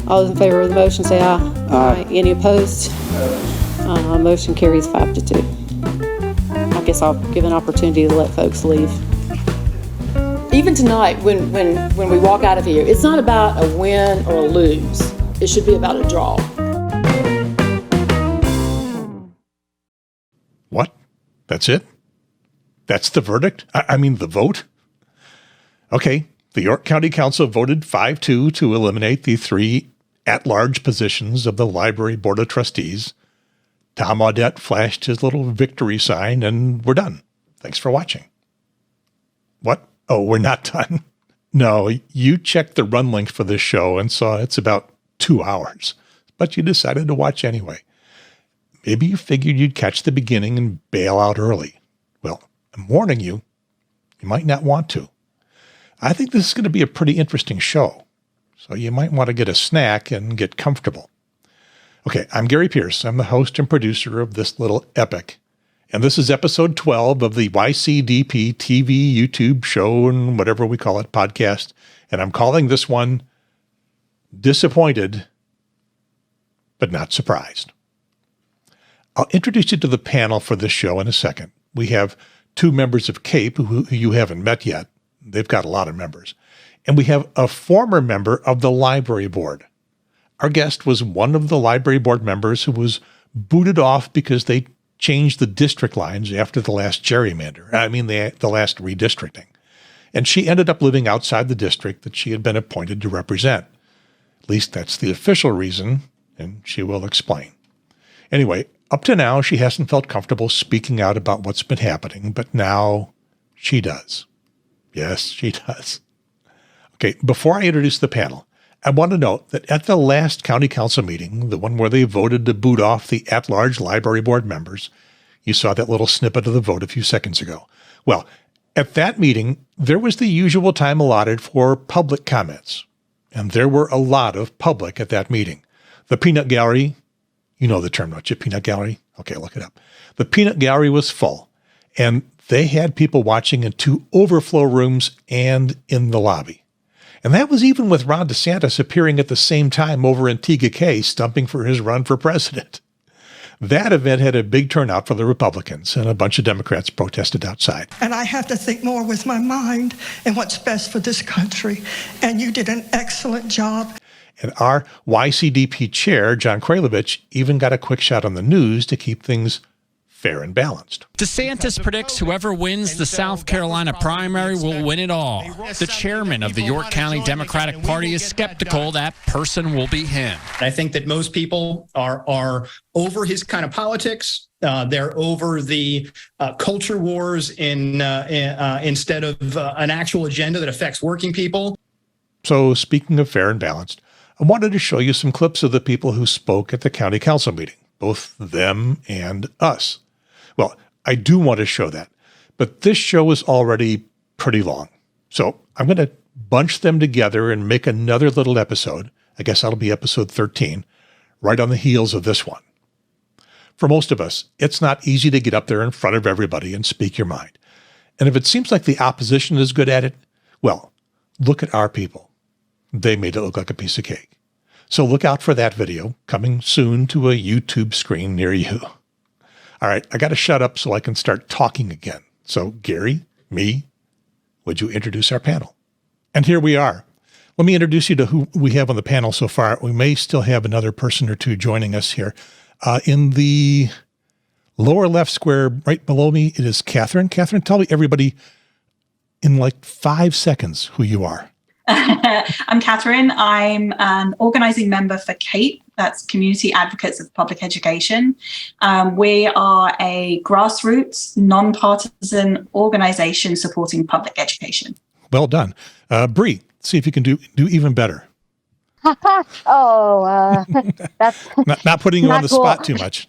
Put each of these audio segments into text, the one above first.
All those in favor of the motion say aye. Aye. Any opposed? Motion carries 5-2. I guess I'll give an opportunity to let folks leave. Even tonight, when we walk out of here, it's not about a win or a lose. It should be about a draw. What? That's it? That's the verdict? I mean, the vote? Okay, the York County Council voted 5-2 to eliminate the 3 at-large positions of the Library Board of Trustees. Tom Audette flashed his little victory sign, and we're done. Thanks for watching. What? Oh, we're not done. No, you checked the run link for this show and saw it's about 2 hours, but you decided to watch anyway. Maybe you figured you'd catch the beginning and bail out early. Well, I'm warning you, you might not want to. I think this is going to be a pretty interesting show, so you might want to get a snack and get comfortable. Okay, I'm Gary Pierce. I'm the host and producer of this little epic. And this is episode 12 of the YCDP TV, YouTube show, and whatever we call it, podcast. And I'm calling this one Disappointed, but Not Surprised. I'll introduce you to the panel for this show in a second. We have 2 members of CAPE who you haven't met yet. They've got a lot of members. And we have a former member of the Library Board. Our guest was one of the Library Board members who was booted off because they changed the district lines after the last gerrymander. The last redistricting. And she ended up living outside the district that she had been appointed to represent. At least that's the official reason, and she will explain. Anyway, up to now, she hasn't felt comfortable speaking out about what's been happening, but now she does. Yes, she does. Okay, before I introduce the panel, I want to note that at the last county council meeting, the one where they voted to boot off the at-large library board members, you saw that little snippet of the vote a few seconds ago. Well, at that meeting, there was the usual time allotted for public comments, and there were a lot of public at that meeting. The peanut gallery, you know the term, don't you? Peanut gallery? Okay, look it up. The peanut gallery was full, and they had people watching in 2 overflow rooms and in the lobby. And that was even with Ron DeSantis appearing at the same time over in Tega stumping for his run for president. That event had a big turnout for the Republicans, and a bunch of Democrats protested outside. And I have to think more with my mind and what's best for this country. And you did an excellent job. And our YCDP chair, John Kraylovich, even got a quick shot on the news to keep things fair and balanced. DeSantis predicts whoever wins the South Carolina primary will win it all. The chairman of the York County Democratic Party is skeptical that person will be him. I think that most people are over his kind of politics. They're over the culture wars instead of an actual agenda that affects working people. So speaking of fair and balanced, I wanted to show you some clips of the people who spoke at the county council meeting, both them and us. Well, I do want to show that, but this show is already pretty long. So I'm going to bunch them together and make another little episode. I guess that'll be episode 13, right on the heels of this one. For most of us, it's not easy to get up there in front of everybody and speak your mind. And if it seems like the opposition is good at it, well, look at our people. They made it look like a piece of cake. So look out for that video coming soon to a YouTube screen near you. All right, I got to shut up so I can start talking again. So Gary, me, would you introduce our panel? And here we are. Let me introduce you to who we have on the panel so far. We may still have another person or two joining us here. In the lower left square right below me, it is Catherine. Catherine, tell me everybody in like 5 seconds who you are. I'm Catherine. I'm an organising member for CAPE, that's Community Advocates of Public Education. We are a grassroots, non-partisan organisation supporting public education. Well done. Bree, see if you can do even better. That's not putting you on the spot too much.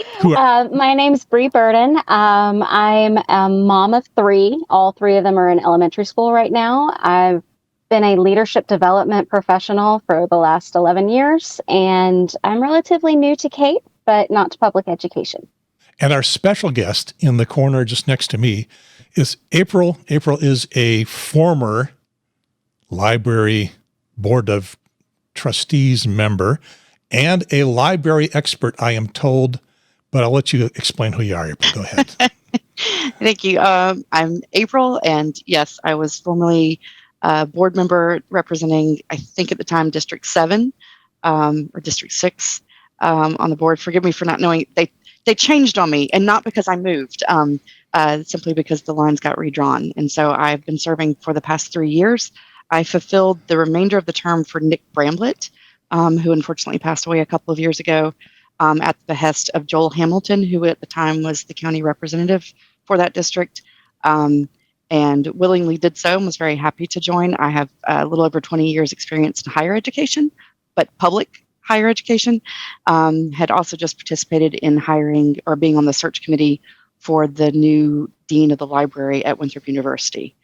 My name's Bree Burden. I'm a mom of 3. All 3 of them are in elementary school right now. I've been a leadership development professional for the last 11 years, and I'm relatively new to CAPE, but not to public education. And our special guest in the corner just next to me is April. April is a former Library Board of Trustees member and a library expert, I am told, but I'll let you explain who you are. Go ahead. Thank you. I'm April, and yes, I was formerly a board member representing, I think at the time, District 7 or District 6 on the board. Forgive me for not knowing. They changed on me, and not because I moved, simply because the lines got redrawn. And so I've been serving for the past 3 years. I fulfilled the remainder of the term for Nick Bramblett, who unfortunately passed away a couple of years ago, at the behest of Joel Hamilton, who at the time was the county representative for that district, and willingly did so and was very happy to join. I have a little over 20 years experience in higher education, but public higher education. Had also just participated in hiring or being on the search committee for the new dean of the library at Winthrop University.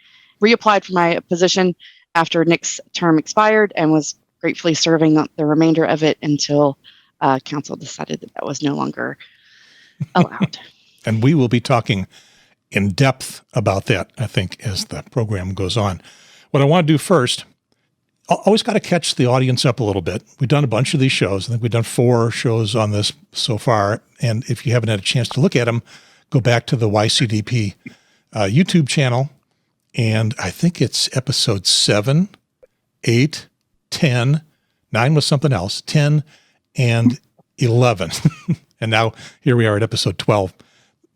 Reapplied for my position after Nick's term expired and was gratefully serving the remainder of it until council decided that was no longer allowed. And we will be talking in depth about that, I think, as the program goes on. What I want to do first, always got to catch the audience up a little bit. We've done a bunch of these shows. I think we've done 4 shows on this so far. And if you haven't had a chance to look at them, go back to the YCDP YouTube channel. And I think it's episode 7, 8, 10, 9 was something else, 10 and 11. And now here we are at episode 12.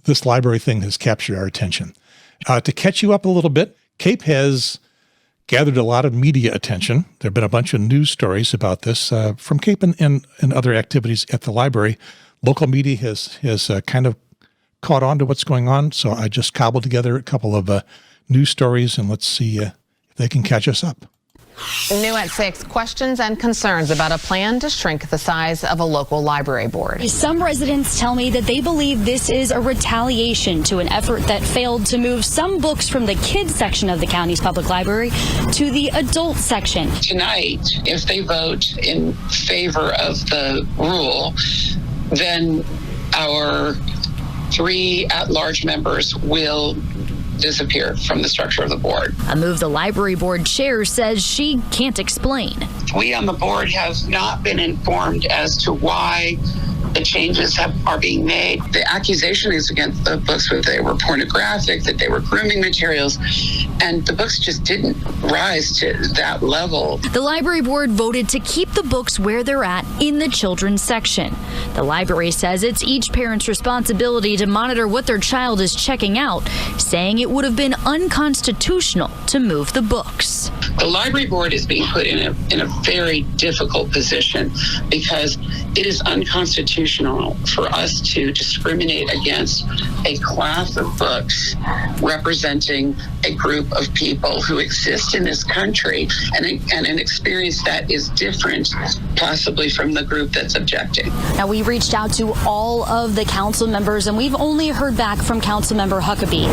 This library thing has captured our attention. To catch you up a little bit, CAPE has gathered a lot of media attention. There have been a bunch of news stories about this from CAPE and other activities at the library. Local media has kind of caught on to what's going on. So I just cobbled together a couple of news stories, and let's see if they can catch us up. New at 6, questions and concerns about a plan to shrink the size of a local library board. Some residents tell me that they believe this is a retaliation to an effort that failed to move some books from the kids section of the county's public library to the adult section. Tonight, if they vote in favor of the rule, then our 3 at-large members will disappear from the structure of the board. A move the library board chair says she can't explain. We on the board have not been informed as to why the changes are being made. The accusation is against the books that they were pornographic, that they were grooming materials, and the books just didn't rise to that level. The library board voted to keep the books where they're at in the children's section. The library says it's each parent's responsibility to monitor what their child is checking out, saying it would have been unconstitutional to move the books. The library board is being put in a very difficult position because it is unconstitutional for us to discriminate against a class of books representing a group of people who exist in this country and an experience that is different possibly from the group that's objecting. Now, we reached out to all of the council members, and we've only heard back from Councilmember Huckabee.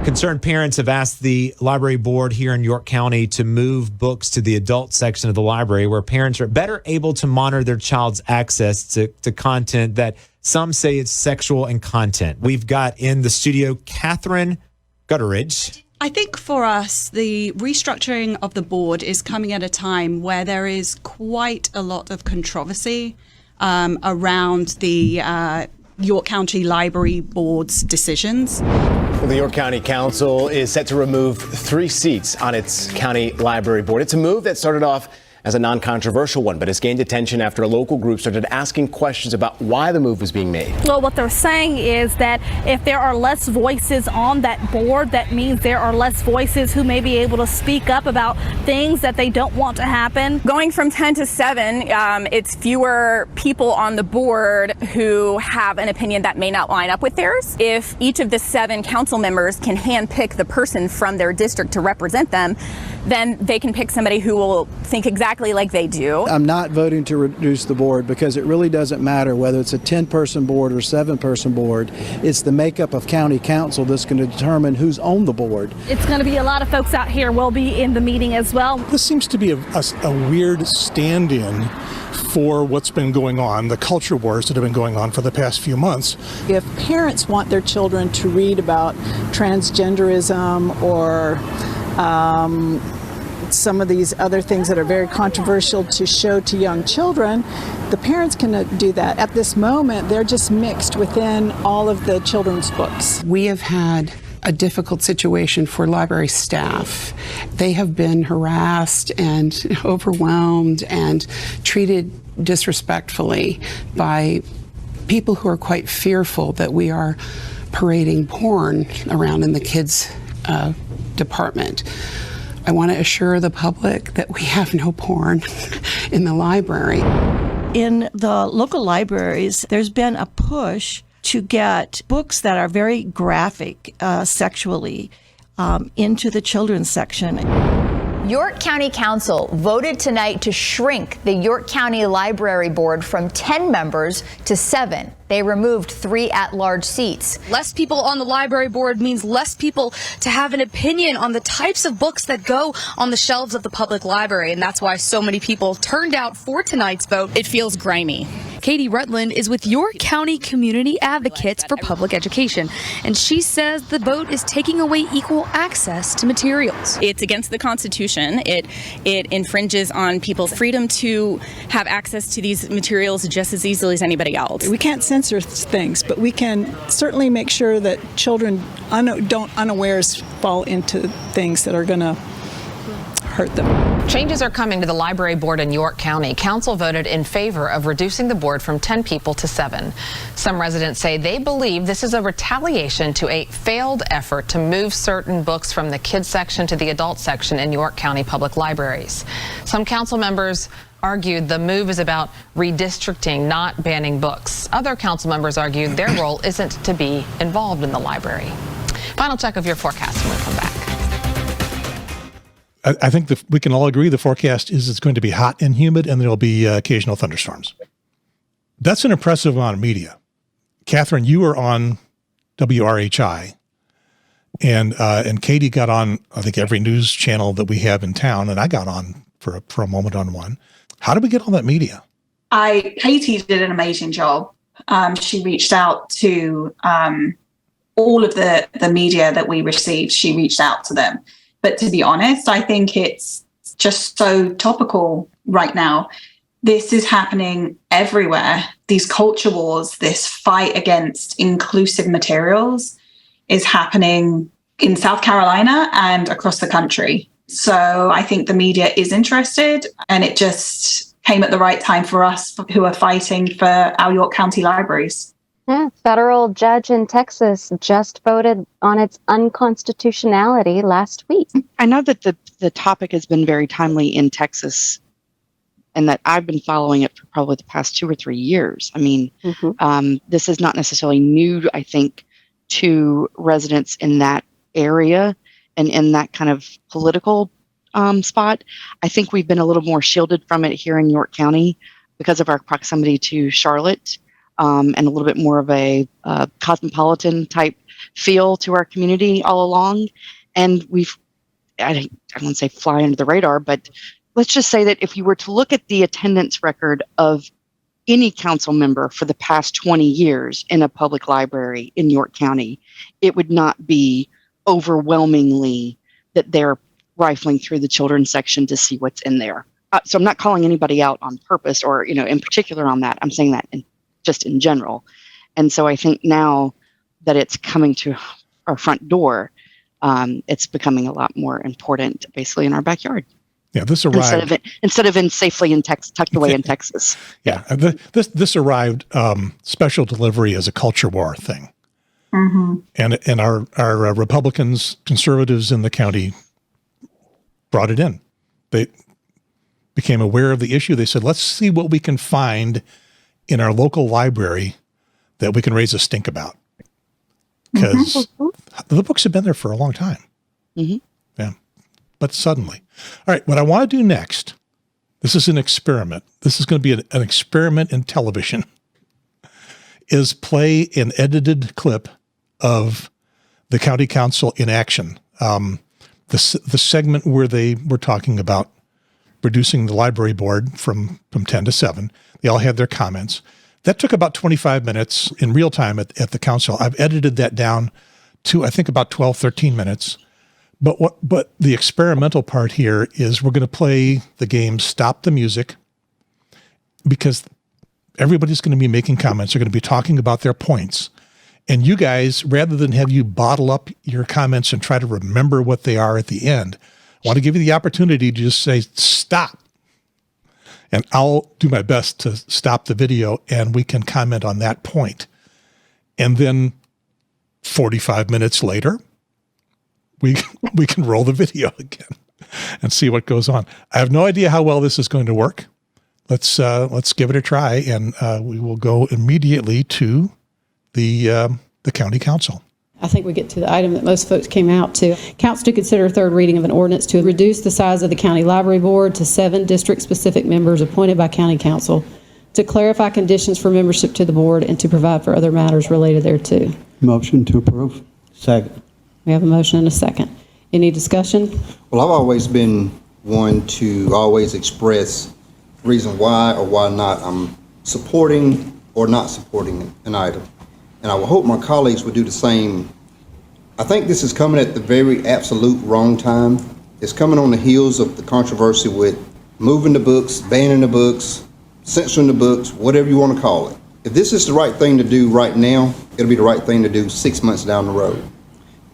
Concerned parents have asked the library board here in York County to move books to the adult section of the library, where parents are better able to monitor their child's access to content that some say it's sexual in content. We've got in the studio Catherine Gutteridge. I think for us, the restructuring of the board is coming at a time where there is quite a lot of controversy around the York County Library Board's decisions. Well, the York County Council is set to remove 3 seats on its county library board. It's a move that started off as a non-controversial one, but has gained attention after a local group started asking questions about why the move was being made. Well, what they're saying is that if there are less voices on that board, that means there are less voices who may be able to speak up about things that they don't want to happen. Going from 10 to 7, it's fewer people on the board who have an opinion that may not line up with theirs. If each of the 7 council members can handpick the person from their district to represent them, then they can pick somebody who will think exactly like they do. I'm not voting to reduce the board because it really doesn't matter whether it's a 10-person board or 7-person board. It's the makeup of county council that's going to determine who's on the board. It's going to be a lot of folks out here will be in the meeting as well. This seems to be a weird stand-in for what's been going on, the culture wars that have been going on for the past few months. If parents want their children to read about transgenderism or some of these other things that are very controversial to show to young children, the parents can do that. At this moment, they're just mixed within all of the children's books. We have had a difficult situation for library staff. They have been harassed and overwhelmed and treated disrespectfully by people who are quite fearful that we are parading porn around in the kids' department. I want to assure the public that we have no porn in the library. In the local libraries, there's been a push to get books that are very graphic sexually into the children's section. York County Council voted tonight to shrink the York County Library Board from 10 members to 7. They removed 3 at-large seats. Less people on the library board means less people to have an opinion on the types of books that go on the shelves of the public library, and that's why so many people turned out for tonight's vote. It feels grimy. Katie Rutland is with York County Community Advocates for Public Education, and she says the vote is taking away equal access to materials. It's against the Constitution. It infringes on people's freedom to have access to these materials just as easily as anybody else. We can't censor things, but we can certainly make sure that children don't unawares fall into things that are going to hurt them. Changes are coming to the library board in York County. Council voted in favor of reducing the board from 10 people to 7. Some residents say they believe this is a retaliation to a failed effort to move certain books from the kids section to the adult section in York County public libraries. Some council members argued the move is about redistricting, not banning books. Other council members argued their role isn't to be involved in the library. Final check of your forecast when we come back. I think we can all agree the forecast is it's going to be hot and humid, and there'll be occasional thunderstorms. That's an impressive amount of media. Catherine, you were on WRHI, and Katie got on, I think, every news channel that we have in town, and I got on for a moment on one. How did we get all that media? Katie did an amazing job. She reached out to all of the media that we received. She reached out to them. But to be honest, I think it's just so topical right now. This is happening everywhere. These culture wars, this fight against inclusive materials is happening in South Carolina and across the country. So I think the media is interested, and it just came at the right time for us who are fighting for our York County libraries. Yeah, federal judge in Texas just voted on its unconstitutionality last week. I know that the topic has been very timely in Texas, and that I've been following it for probably the past 2 or 3 years. I mean, this is not necessarily new, I think, to residents in that area and in that kind of political spot. I think we've been a little more shielded from it here in York County because of our proximity to Charlotte. And a little bit more of a cosmopolitan type feel to our community all along. And I don't want to say fly under the radar, but let's just say that if you were to look at the attendance record of any council member for the past 20 years in a public library in York County, it would not be overwhelmingly that they're rifling through the children's section to see what's in there. So I'm not calling anybody out on purpose or, in particular on that. I'm saying that just in general. And so I think now that it's coming to our front door, it's becoming a lot more important basically in our backyard. Yeah, this arrived instead of in safely in tucked away in Texas. Yeah, this arrived special delivery as a culture war thing. Mm-hmm. And our Republicans, conservatives in the county brought it in. They became aware of the issue. They said, let's see what we can find in our local library that we can raise a stink about. Because the books have been there for a long time. Mm-hmm. Yeah. But suddenly. All right, what I want to do next, this is an experiment. This is going to be an experiment in television, is play an edited clip of the county council in action. The segment where they were talking about reducing the library board from 10 to 7. They all had their comments. That took about 25 minutes in real time at the council. I've edited that down to, I think, about 12, 13 minutes. But the experimental part here is we're going to play the game Stop the Music, because everybody's going to be making comments. They're going to be talking about their points. And you guys, rather than have you bottle up your comments and try to remember what they are at the end, I want to give you the opportunity to just say, stop. And I'll do my best to stop the video and we can comment on that point. And then 45 minutes later, we can roll the video again and see what goes on. I have no idea how well this is going to work. Let's give it a try, and we will go immediately to the county council. I think we get to the item that most folks came out to. Council to consider third reading of an ordinance to reduce the size of the county library board to 7 district-specific members appointed by county council, to clarify conditions for membership to the board, and to provide for other matters related thereto. Motion to approve. Second. We have a motion and a second. Any discussion? Well, I've always been one to always express reason why or why not I'm supporting or not supporting an item. And I would hope my colleagues would do the same. I think this is coming at the very absolute wrong time. It's coming on the heels of the controversy with moving the books, banning the books, censoring the books, whatever you want to call it. If this is the right thing to do right now, it'll be the right thing to do 6 months down the road.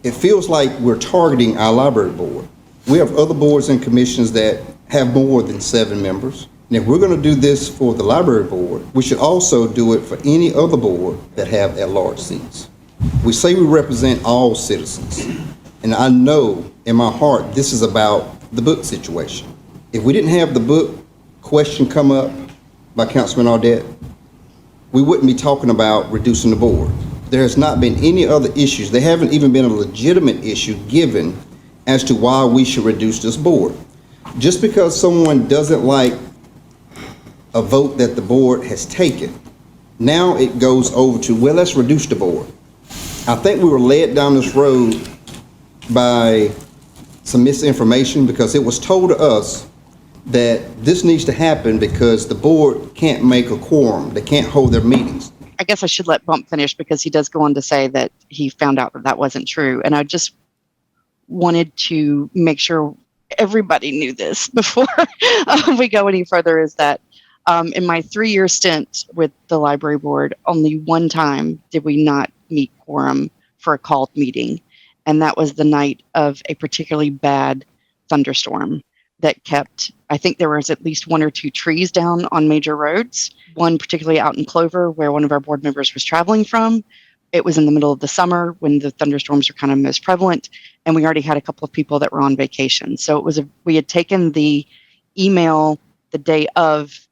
It feels like we're targeting our library board. We have other boards and commissions that have more than 7 members. And if we're going to do this for the library board, we should also do it for any other board that have at-large seats. We say we represent all citizens, and I know in my heart this is about the book situation. If we didn't have the book question come up by Councilman Audette, we wouldn't be talking about reducing the board. There has not been any other issues. There haven't even been a legitimate issue given as to why we should reduce this board. Just because someone doesn't like a vote that the board has taken, now it goes over to, well, let's reduce the board. I think we were led down this road by some misinformation, because it was told to us that this needs to happen because the board can't make a quorum. They can't hold their meetings. I guess I should let Bump finish, because he does go on to say that he found out that that wasn't true. And I just wanted to make sure everybody knew this before we go any further, is that in my 3-year stint with the library board, only one time did we not meet quorum for a called meeting. And that was the night of a particularly bad thunderstorm that kept, I think there was at least 1 or 2 trees down on major roads, one particularly out in Clover where one of our board members was traveling from. It was in the middle of the summer when the thunderstorms are kind of most prevalent, and we already had a couple of people that were on vacation. So it was we had taken the email the day of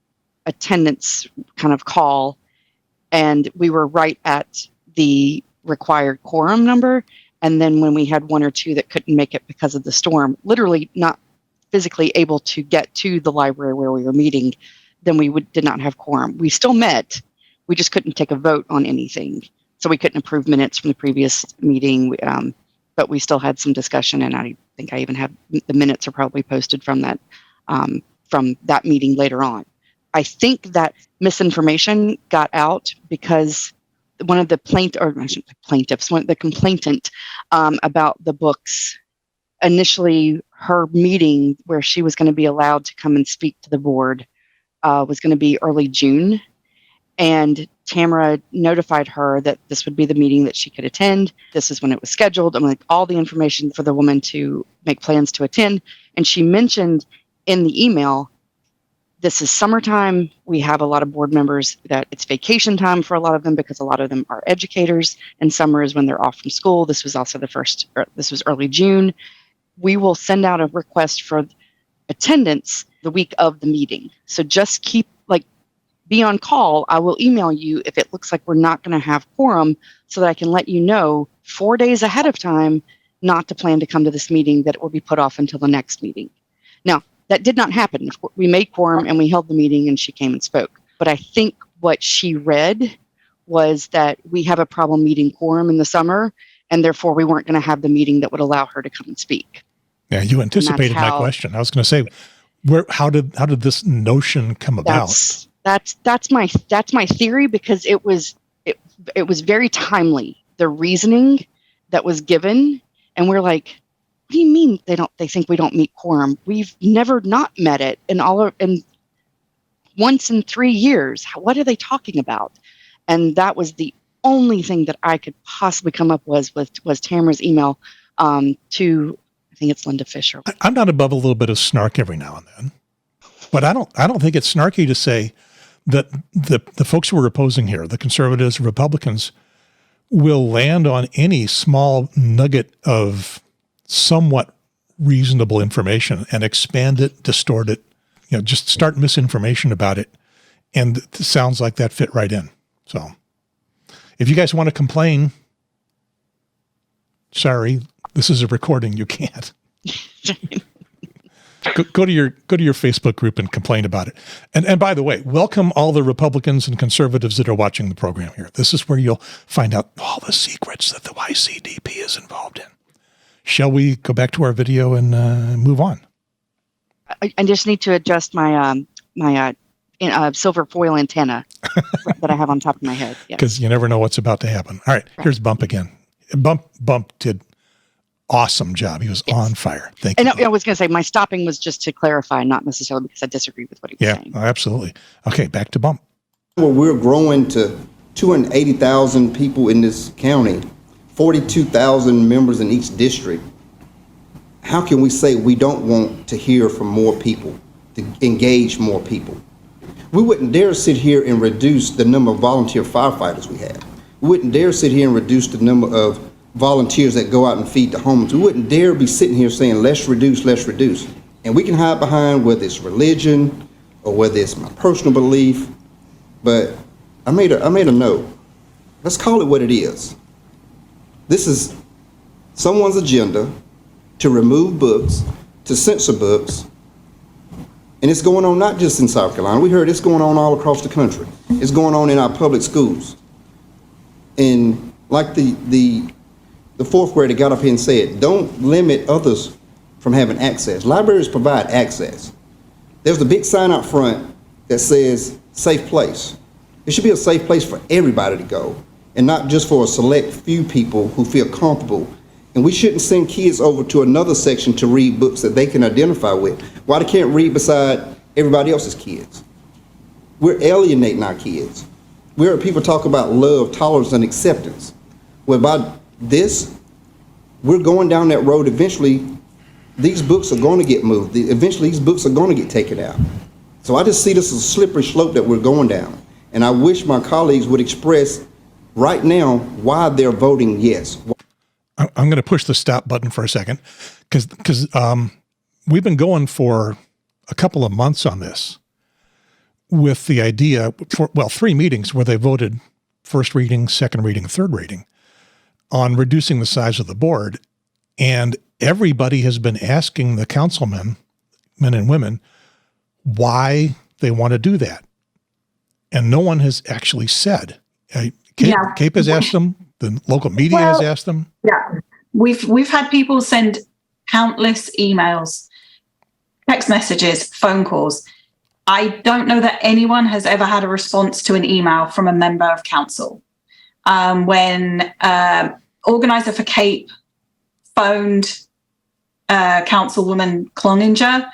attendance kind of call, and we were right at the required quorum number. And then when we had 1 or 2 that couldn't make it because of the storm, literally not physically able to get to the library where we were meeting, then we did not have quorum. We still met, we just couldn't take a vote on anything. So we couldn't approve minutes from the previous meeting, but we still had some discussion, and I think I even have the minutes are probably posted from that meeting later on. I think that misinformation got out because one of the the complainant about the books, initially her meeting where she was going to be allowed to come and speak to the board was going to be early June. And Tamara notified her that this would be the meeting that she could attend. This is when it was scheduled. I'm like, all the information for the woman to make plans to attend. And she mentioned in the email, this is summertime. We have a lot of board members that it's vacation time for a lot of them, because a lot of them are educators, and summer is when they're off from school. This was also this was early June. We will send out a request for attendance the week of the meeting. So just be on call. I will email you if it looks like we're not going to have quorum, so that I can let you know 4 days ahead of time not to plan to come to this meeting, that it will be put off until the next meeting. Now, that did not happen. We made quorum and we held the meeting and she came and spoke. But I think what she read was that we have a problem meeting quorum in the summer, and therefore we weren't going to have the meeting that would allow her to come and speak. Yeah, you anticipated my question. I was going to say, how did this notion come about? That's my theory, because it was very timely, the reasoning that was given, and we're like, what do you mean they think we don't meet quorum? We've never not met it and once in 3 years. What are they talking about? And that was the only thing that I could possibly come up was Tamara's email to, I think it's Linda Fisher. I'm not above a little bit of snark every now and then, but I don't think it's snarky to say that the folks who are opposing here, the conservatives, Republicans, will land on any small nugget of somewhat reasonable information and expand it, distort it, just start misinformation about it. And it sounds like that fit right in. So if you guys want to complain, sorry, this is a recording. You can't. Go to your Facebook group and complain about it. And by the way, welcome all the Republicans and conservatives that are watching the program here. This is where you'll find out all the secrets that the YCDP is involved in. Shall we go back to our video and move on? I just need to adjust my silver foil antenna that I have on top of my head. Because you never know what's about to happen. All right, here's Bump again. Bump did awesome job. He was on fire. Thank you. And I was going to say my stopping was just to clarify, not necessarily because I disagree with what he was saying. Yeah, absolutely. Okay, back to Bump. Well, we're growing to 280,000 people in this county, 42,000 members in each district. How can we say we don't want to hear from more people, to engage more people? We wouldn't dare sit here and reduce the number of volunteer firefighters we have. We wouldn't dare sit here and reduce the number of volunteers that go out and feed the homeless. We wouldn't dare be sitting here saying, let's reduce. And we can hide behind whether it's religion or whether it's my personal belief, but I made a note. Let's call it what it is. This is someone's agenda to remove books, to censor books, and it's going on not just in South Carolina. We heard it's going on all across the country. It's going on in our public schools. And like the fourth grader got up here and said, don't limit others from having access. Libraries provide access. There's a big sign out front that says safe place. It should be a safe place for everybody to go and not just for a select few people who feel comfortable. And we shouldn't send kids over to another section to read books that they can identify with. Why they can't read beside everybody else's kids? We're alienating our kids. We heard people talk about love, tolerance, and acceptance. Well, by this, we're going down that road. Eventually, these books are going to get moved. Eventually, these books are going to get taken out. So I just see this as a slippery slope that we're going down. And I wish my colleagues would express right now why they're voting yes. I'm going to push the stop button for a second because we've been going for a couple of months on this with the idea for, 3 meetings where they voted first reading, second reading, third reading on reducing the size of the board. And everybody has been asking the councilmen, men and women, why they want to do that. And no one has actually said. Cape has asked them. The local media has asked them. Yeah, we've had people send countless emails, text messages, phone calls. I don't know that anyone has ever had a response to an email from a member of council. When organizer for Cape phoned Councilwoman Cloninger,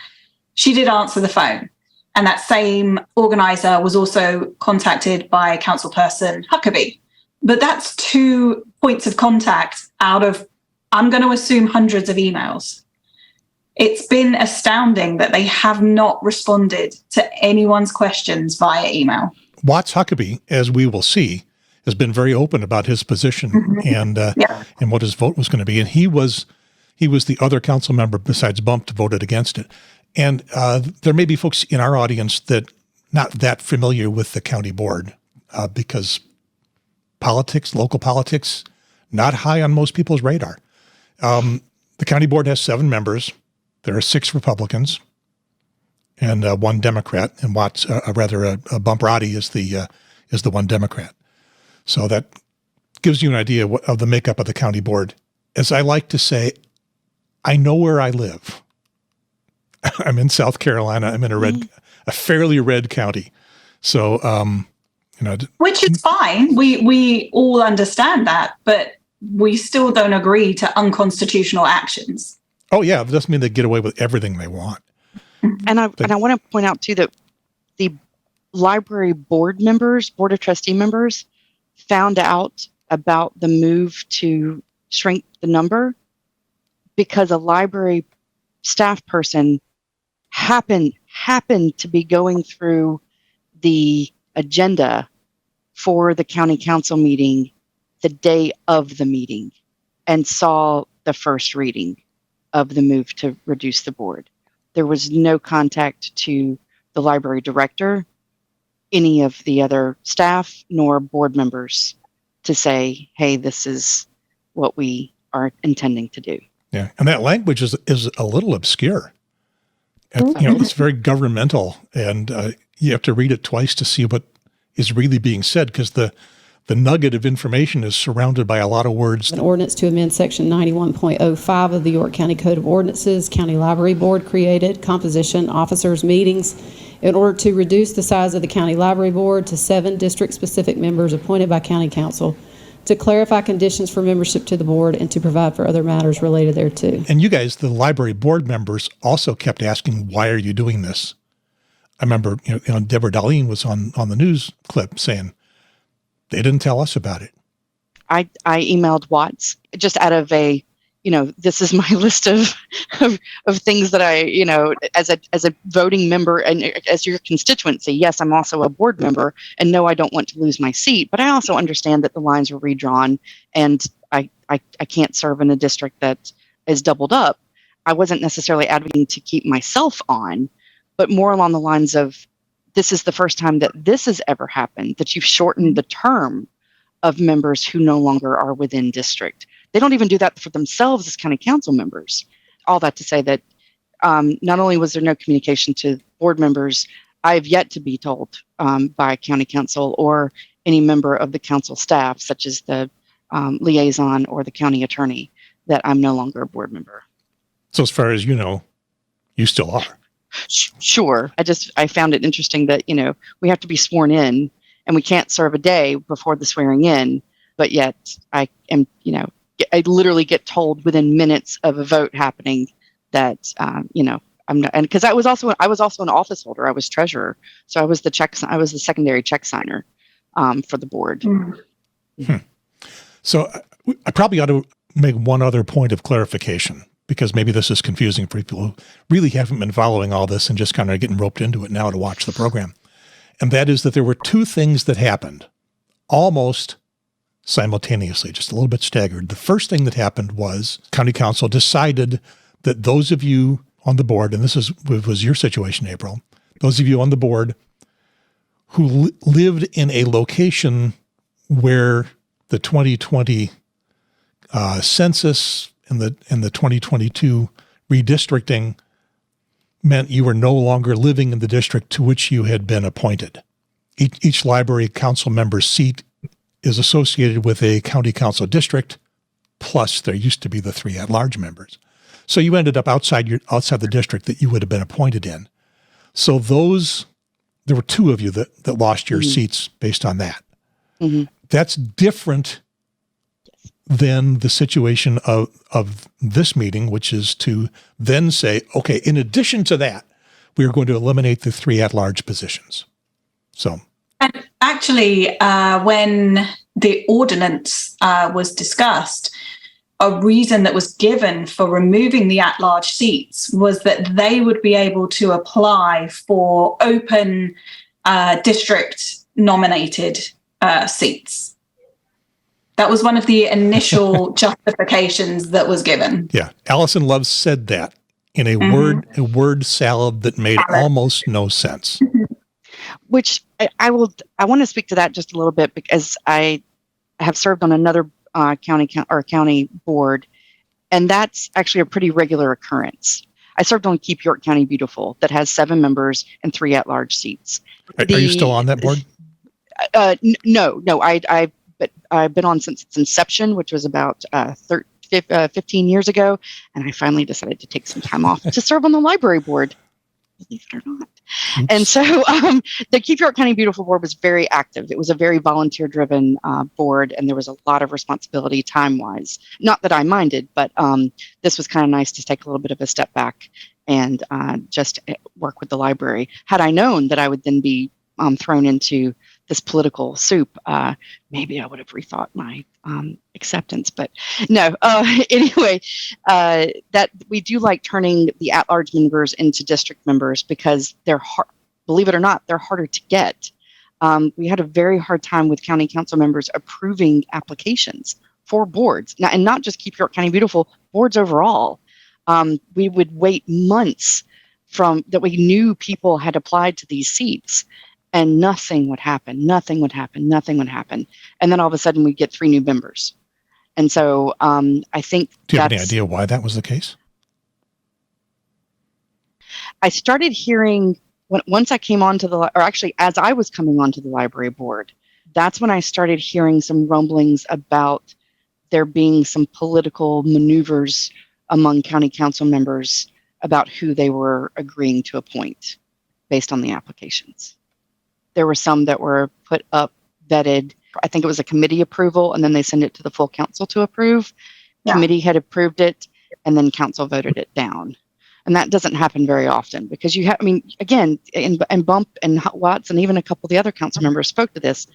she did answer the phone. And that same organizer was also contacted by Councilperson Huckabee. But that's 2 points of contact out of, I'm going to assume, hundreds of emails. It's been astounding that they have not responded to anyone's questions via email. Watts Huckabee, as we will see, has been very open about his position and what his vote was going to be. And he was the other council member besides Bump that voted against it. And there may be folks in our audience that not that familiar with the county board because politics, local politics, not high on most people's radar. The county board has 7 members. There are 6 Republicans and 1 Democrat, and Watts, Bump Roddy is the 1 Democrat. So that gives you an idea of the makeup of the county board. As I like to say, I know where I live. I'm in South Carolina. I'm in a fairly red county. So, which is fine. We all understand that, but we still don't agree to unconstitutional actions. Oh yeah, it doesn't mean they get away with everything they want. And I want to point out too that the library board of trustee members found out about the move to shrink the number because a library staff person happened to be going through the agenda for the county council meeting the day of the meeting and saw the first reading of the move to reduce the board. There was no contact to the library director, any of the other staff, nor board members to say, hey, this is what we are intending to do. Yeah, and that language is a little obscure. And, it's very governmental, and you have to read it twice to see what is really being said, because the nugget of information is surrounded by a lot of words. An ordinance to amend Section 91.05 of the York County Code of Ordinances, County Library Board created, composition, officers, meetings, in order to reduce the size of the County Library Board to 7 district-specific members appointed by County Council, to clarify conditions for membership to the board, and to provide for other matters related thereto. And you guys, the library board members, also kept asking, why are you doing this? I remember, Deborah Darlene was on the news clip saying, they didn't tell us about it. I emailed Watts just out of a, this is my list of things that I, as a voting member and as your constituency. Yes, I'm also a board member, and no, I don't want to lose my seat, but I also understand that the lines were redrawn, and I can't serve in a district that is doubled up. I wasn't necessarily advocating to keep myself on, but more along the lines of, this is the first time that this has ever happened, that you've shortened the term of members who no longer are within district. They don't even do that for themselves as county council members. All that to say that not only was there no communication to board members, I have yet to be told by county council or any member of the council staff, such as the liaison or the county attorney, that I'm no longer a board member. So as far as you know, you still are. Sure. I found it interesting that, we have to be sworn in and we can't serve a day before the swearing in, but yet I am, I literally get told within minutes of a vote happening that, I'm not, and because I was also an office holder. I was treasurer. So I was the secondary check signer for the board. So I probably ought to make one other point of clarification, because maybe this is confusing for people who really haven't been following all this and just kind of getting roped into it now to watch the program. And that is that there were 2 things that happened almost simultaneously, just a little bit staggered. The first thing that happened was County Council decided that those of you on the board, and this was your situation, April, those of you on the board who lived in a location where the 2020 census and the 2022 redistricting meant you were no longer living in the district to which you had been appointed. Each library council member's seat is associated with a county council district, plus there used to be the 3 at-large members. So you ended up outside the district that you would have been appointed in. So there were 2 of you that lost your seats based on that. Mm-hmm. That's different than the situation of this meeting, which is to then say, okay, in addition to that, we are going to eliminate the 3 at-large positions. So, and actually, when the ordinance was discussed, a reason that was given for removing the at-large seats was that they would be able to apply for open district-nominated seats. That was one of the initial justifications that was given. Yeah, Allison Love said that in a word salad that made almost no sense. Which I want to speak to that just a little bit, because I have served on another county board, and that's actually a pretty regular occurrence. I served on Keep York County Beautiful, that has 7 members and 3 at-large seats. Are you still on that board? No. I've been on since its inception, which was about 15 years ago, and I finally decided to take some time off to serve on the library board. Believe it or not. And so the Keep York County Beautiful board was very active. It was a very volunteer-driven board, and there was a lot of responsibility time-wise. Not that I minded, but this was kind of nice to take a little bit of a step back and just work with the library. Had I known that I would then be thrown into this political soup, maybe I would have rethought my acceptance. But no, anyway, that we do like turning the at-large members into district members because they're believe it or not, they're harder to get. We had a very hard time with county council members approving applications for boards, and not just Keep York County Beautiful, boards overall. We would wait months from that we knew people had applied to these seats, and nothing would happen. And then all of a sudden we get 3 new members. And so I think do you have any idea why that was the case? I started hearing once I came onto as I was coming onto the library board, that's when I started hearing some rumblings about there being some political maneuvers among county council members about who they were agreeing to appoint based on the applications. There were some that were put up, vetted. I think it was a committee approval, and then they send it to the full council to approve. Yeah. Committee had approved it, and then council voted it down. And that doesn't happen very often because you have, again, and Bump and Watts and even a couple of the other council members spoke to this.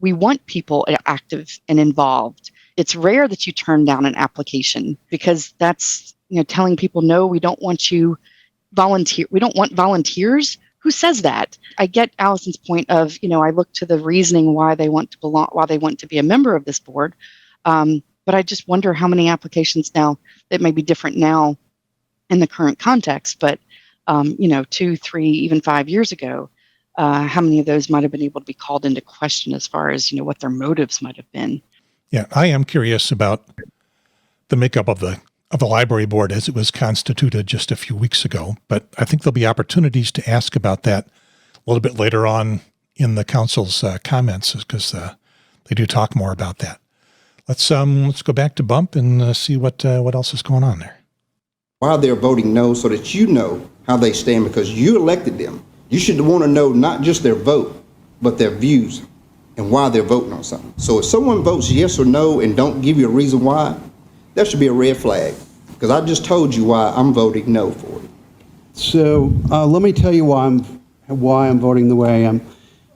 We want people active and involved. It's rare that you turn down an application because that's, telling people, no, we don't want you volunteer. We don't want volunteers. Who says that? I get Allison's point of, I look to the reasoning why they want to belong, why they want to be a member of this board. But I just wonder how many applications now, that may be different now in the current context, but 2, 3, even 5 years ago, how many of those might have been able to be called into question as far as, what their motives might have been. Yeah, I am curious about the makeup of the library board as it was constituted just a few weeks ago, but I think there'll be opportunities to ask about that a little bit later on in the council's comments because they do talk more about that. Let's go back to Bump and see what else is going on there. Why they're voting no, so that you know how they stand because you elected them. You should want to know not just their vote, but their views and why they're voting on something. So if someone votes yes or no and don't give you a reason why, that should be a red flag because I just told you why I'm voting no for it. So let me tell you why I'm voting the way I am.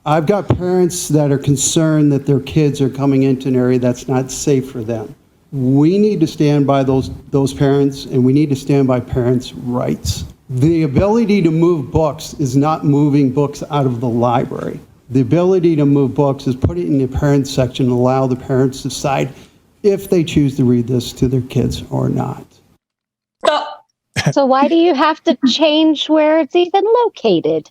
I've got parents that are concerned that their kids are coming into an area that's not safe for them. We need to stand by those parents, and we need to stand by parents' rights. The ability to move books is not moving books out of the library. The ability to move books is put it in the parents section and allow the parents to decide if they choose to read this to their kids or not. So why do you have to change where it's even located?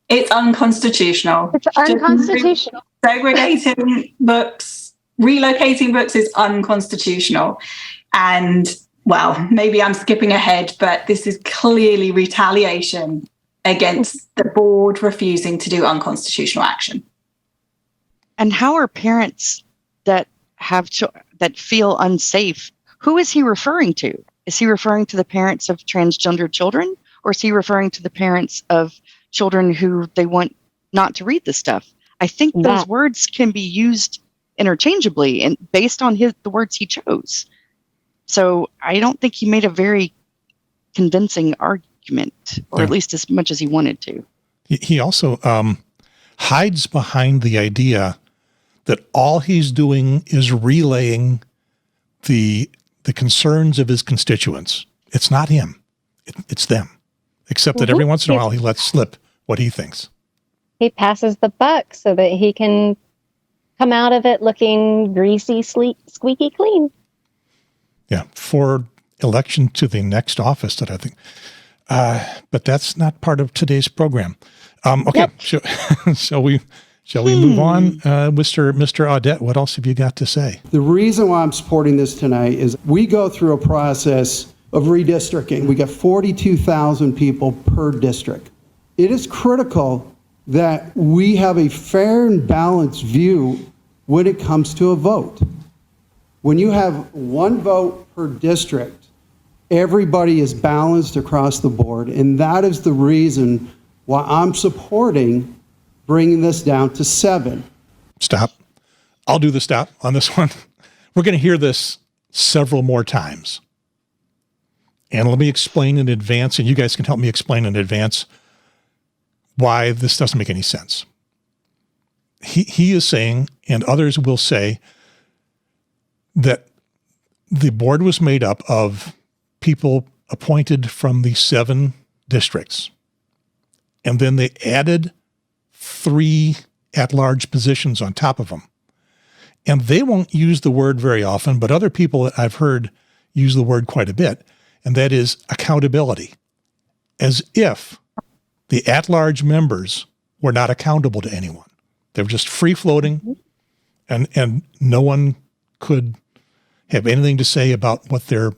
It's unconstitutional. It's unconstitutional. Segregating books, relocating books is unconstitutional. And, well, maybe I'm skipping ahead, but this is clearly retaliation against the board refusing to do unconstitutional action. And how are parents that that feel unsafe, who is he referring to? Is he referring to the parents of transgender children, or is he referring to the parents of children who they want not to read this stuff? I think those words can be used interchangeably and based on the words he chose. So I don't think he made a very convincing argument, or at least as much as he wanted to. He also hides behind the idea that all he's doing is relaying the concerns of his constituents. It's not him. It's them. Except that every once in a while he lets slip what he thinks. He passes the buck so that he can come out of it looking greasy, squeaky clean. Yeah, for election to the next office that I think. But that's not part of today's program. Okay, yep. Shall we move on? Mr. Audette, what else have you got to say? The reason why I'm supporting this tonight is we go through a process of redistricting. We got 42,000 people per district. It is critical that we have a fair and balanced view when it comes to a vote. When you have one vote per district, everybody is balanced across the board, and that is the reason why I'm supporting bringing this down to 7. Stop. I'll do the stop on this one. We're going to hear this several more times. And let me explain in advance, and you guys can help me explain in advance why this doesn't make any sense. He is saying, and others will say, that the board was made up of people appointed from the 7 districts. And then they added 3 at-large positions on top of them. And they won't use the word very often, but other people that I've heard use the word quite a bit, and that is accountability. As if the at-large members were not accountable to anyone. They were just free-floating, and no one could have anything to say about what their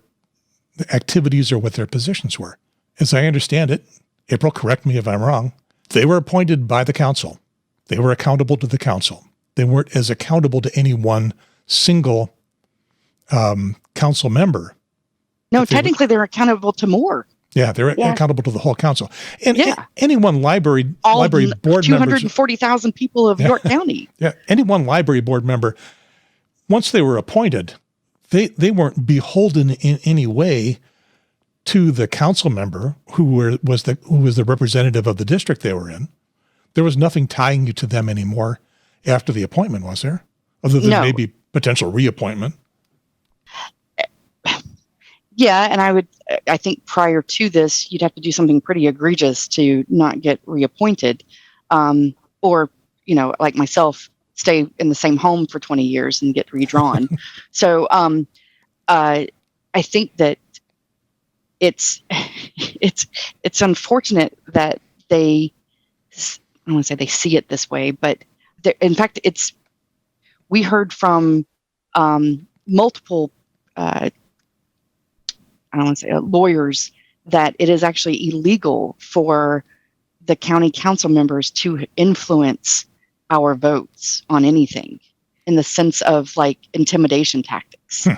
activities or what their positions were. As I understand it, April, correct me if I'm wrong, they were appointed by the council. They were accountable to the council. They weren't as accountable to any one single council member. No, technically they're accountable to more. Yeah, they're accountable to the whole council. And any one library board member, 240,000 people of York County. Yeah, any one library board member, once they were appointed, they weren't beholden in any way to the council member who was the representative of the district they were in. There was nothing tying you to them anymore after the appointment, was there? Other than maybe potential reappointment. Yeah, and I think prior to this, you'd have to do something pretty egregious to not get reappointed. Or, like myself, stay in the same home for 20 years and get redrawn. So I think that it's unfortunate that I don't want to say they see it this way, but in fact, we heard from multiple I don't want to say lawyers that it is actually illegal for the county council members to influence our votes on anything in the sense of like intimidation tactics.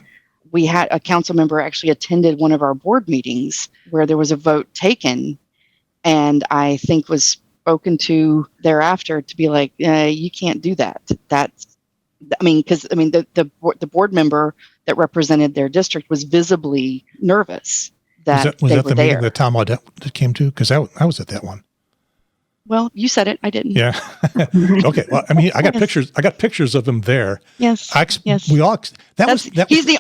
We had a council member actually attended one of our board meetings where there was a vote taken, and I think was spoken to thereafter to be like, you can't do that. Because the board member that represented their district was visibly nervous that was they that were the there. meeting that Tom Audette came to? Because I was at that one. Well, you said it. I didn't. Yeah. Okay. Well, I got pictures. I got pictures of him there. Yes. Yes. We all. He's the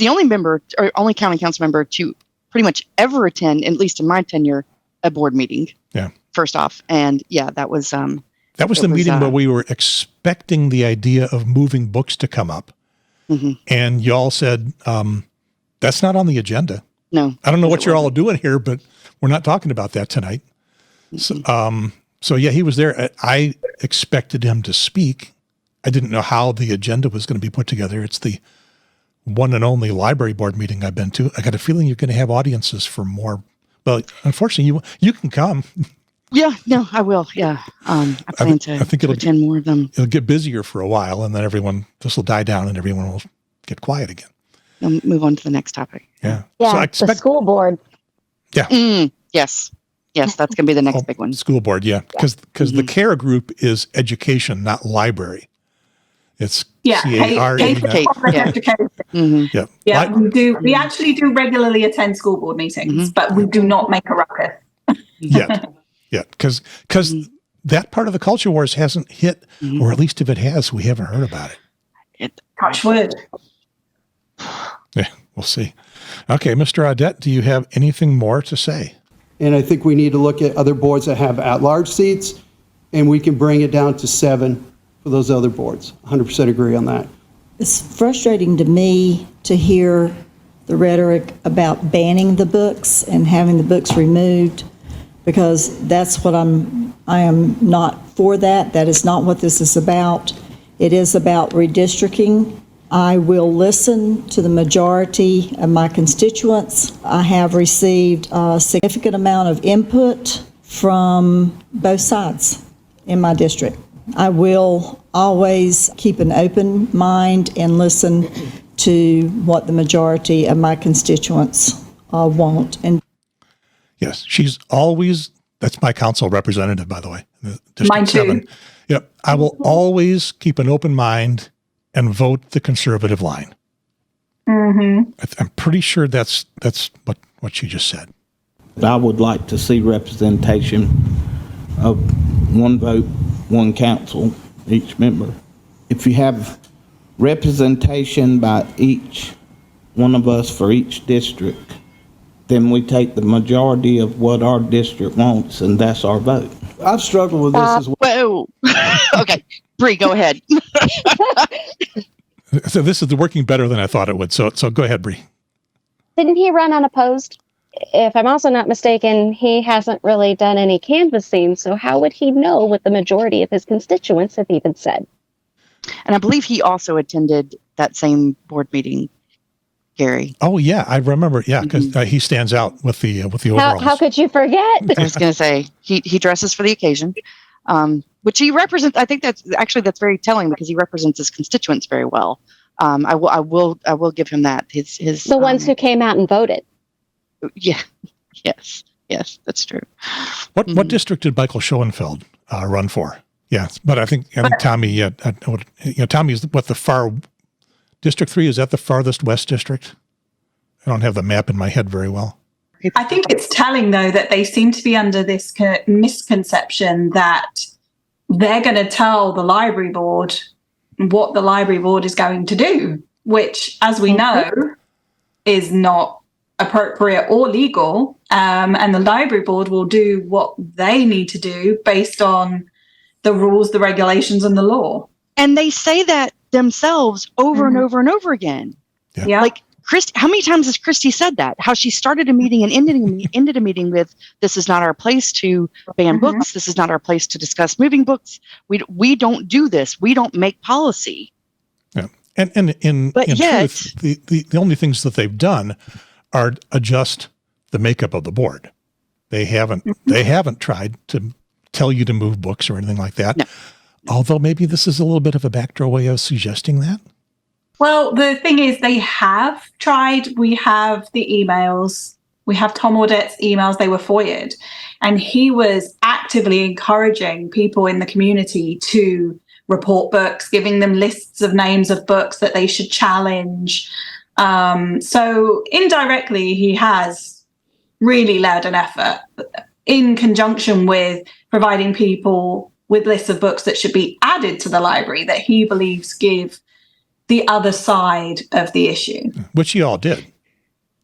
only member or only county council member to pretty much ever attend, at least in my tenure, a board meeting. Yeah. First off, and that was. That was the meeting where we were expecting the idea of moving books to come up. Mm-hmm. And y'all said, that's not on the agenda. No. I don't know what you're all doing here, but we're not talking about that tonight. Mm-hmm. So yeah, he was there. I expected him to speak. I didn't know how the agenda was going to be put together. It's the one and only library board meeting I've been to. I got a feeling you're going to have audiences for more. Well, unfortunately, you can come. Yeah, no, I will. Yeah. I plan to attend more of them. It'll get busier for a while, and then this will die down and everyone will get quiet again. I'll move on to the next topic. Yeah. Yeah, so the school board. Yeah. Yes. Yes, that's going to be the next big one. School board, yeah. Because the CARE group is education, not library. It's CARE. Mm-hmm. Yeah, we do. We actually do regularly attend school board meetings, but we do not make a ruckus. Yeah, because that part of the culture wars hasn't hit, or at least if it has, we haven't heard about it. Touch wood. Yeah, we'll see. Okay, Mr. Audette, do you have anything more to say? And I think we need to look at other boards that have at-large seats, and we can bring it down to 7 for those other boards. 100% agree on that. It's frustrating to me to hear the rhetoric about banning the books and having the books removed, because that's what I am not for that. That is not what this is about. It is about redistricting. I will listen to the majority of my constituents. I have received a significant amount of input from both sides in my district. I will always keep an open mind and listen to what the majority of my constituents want. And yes, she's always That's my council representative, by the way. District Mine too. 7. Yep. I will always keep an open mind and vote the conservative line. Mm-hmm. I'm pretty sure that's what she just said. I would like to see representation of one vote, one council, each member. If you have representation by each one of us for each district, then we take the majority of what our district wants, and that's our vote. I've struggled with this as well. Whoa. Okay, Bree, go ahead. So this is working better than I thought it would. So go ahead, Bree. Didn't he run unopposed? If I'm also not mistaken, he hasn't really done any canvassing, so how would he know what the majority of his constituents have even said? And I believe he also attended that same board meeting, Gary. Oh yeah, I remember. Yeah, because he stands out with the overalls. How could you forget? I was going to say he dresses for the occasion, which he represents. I think that's very telling because he represents his constituents very well. I will give him that. His the ones who came out and voted. Yeah. Yes, that's true. What district did Michael Schoenfeld run for? Yeah, but I think Tommy. Tommy is what the far District 3 is that the farthest west district? I don't have the map in my head very well. I think it's telling, though, that they seem to be under this misconception that they're going to tell the library board what the library board is going to do, which, as we know, is not appropriate or legal. And the library board will do what they need to do based on the rules, the regulations, and the law. And they say that themselves over and over and over again. Yeah. Like how many times has Christy said that? How she started a meeting and ended a meeting with, "This is not our place to ban books. This is not our place to discuss moving books. We don't do this. We don't make policy." Yeah, and in truth, the only things that they've done are adjust the makeup of the board. They haven't tried to tell you to move books or anything like that. No. Although maybe this is a little bit of a backdoor way of suggesting that. Well, the thing is, they have tried. We have the emails. We have Tom Audet's emails. They were FOIA'd. And he was actively encouraging people in the community to report books, giving them lists of names of books that they should challenge. So indirectly, he has really led an effort in conjunction with providing people with lists of books that should be added to the library that he believes give the other side of the issue. Which you all did.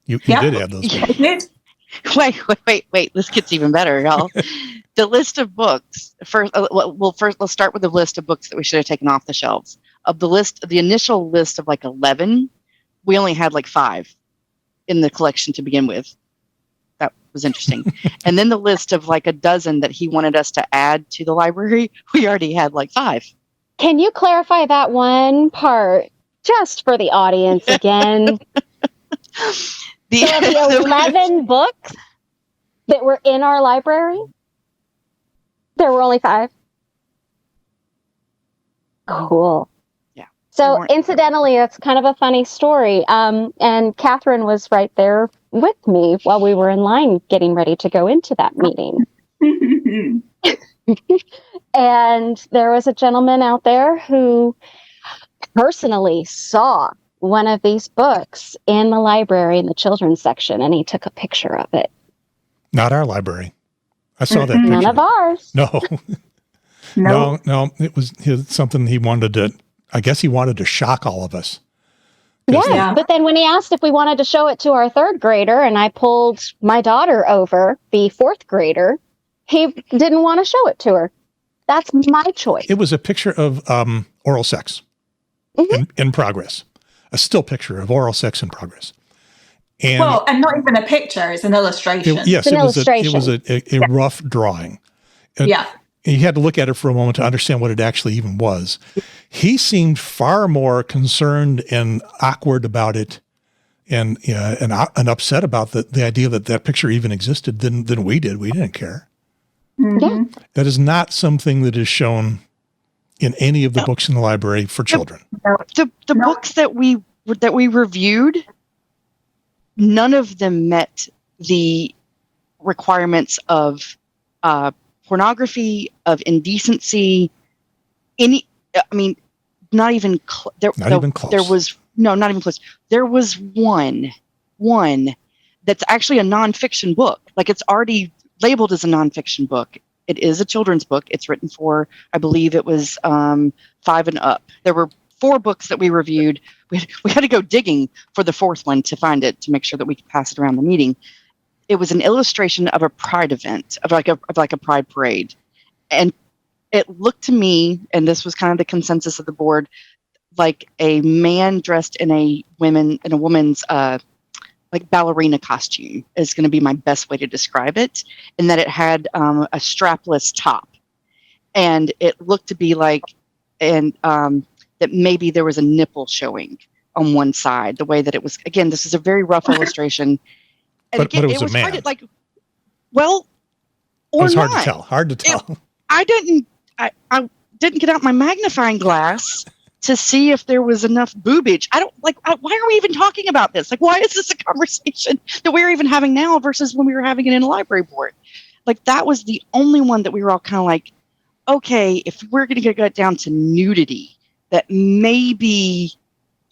You did add those books. Wait. This gets even better, y'all. The list of books. First, let's start with the list of books that we should have taken off the shelves. Of the list, the initial list of 11, we only had 5 in the collection to begin with. That was interesting. And then the list of a dozen that he wanted us to add to the library, we already had 5. Can you clarify that one part just for the audience again? The 11 books that were in our library, there were only 5. Cool. Yeah. So incidentally, that's kind of a funny story. And Catherine was right there with me while we were in line getting ready to go into that meeting. And there was a gentleman out there who personally saw one of these books in the library in the children's section, and he took a picture of it. Not our library. I saw that picture. None of ours. No. No. It was something he wanted to, I guess he wanted to shock all of us. Yeah, but then when he asked if we wanted to show it to our 3rd grader, and I pulled my daughter over, the 4th grader, he didn't want to show it to her. That's my choice. It was a picture of oral sex in progress. A still picture of oral sex in progress. And and not even a picture, it's an illustration. It was a rough drawing. Yeah. You had to look at it for a moment to understand what it actually even was. He seemed far more concerned and awkward about it and upset about the idea that picture even existed than we did. We didn't care. Yeah. That is not something that is shown in any of the books in the library for children. The books that we reviewed, none of them met the requirements of pornography, of indecency, not even close. There was not even close. There was one that's actually a nonfiction book. Like, it's already labeled as a nonfiction book. It is a children's book. It's written for, I believe it was 5 and up. There were 4 books that we reviewed. We had to go digging for the 4th one to find it, to make sure that we could pass it around the meeting. It was an illustration of a pride event, of like a pride parade. And it looked to me, and this was kind of the consensus of the board, like a man dressed in a woman's like ballerina costume is going to be my best way to describe it, and that it had a strapless top, and it looked to be like, and that maybe there was a nipple showing on one side. The way that it was, again, this is a very rough illustration, and but again, it was a man. hard to, like, well, or it was not. Hard to tell. I didn't get out my magnifying glass to see if there was enough boobage. Why are we even talking about this? Like, why is this a conversation that we're even having now versus when we were having it in a library board? Like, that was the only one that we were all kind of like, okay, if we're going to get down to nudity, that maybe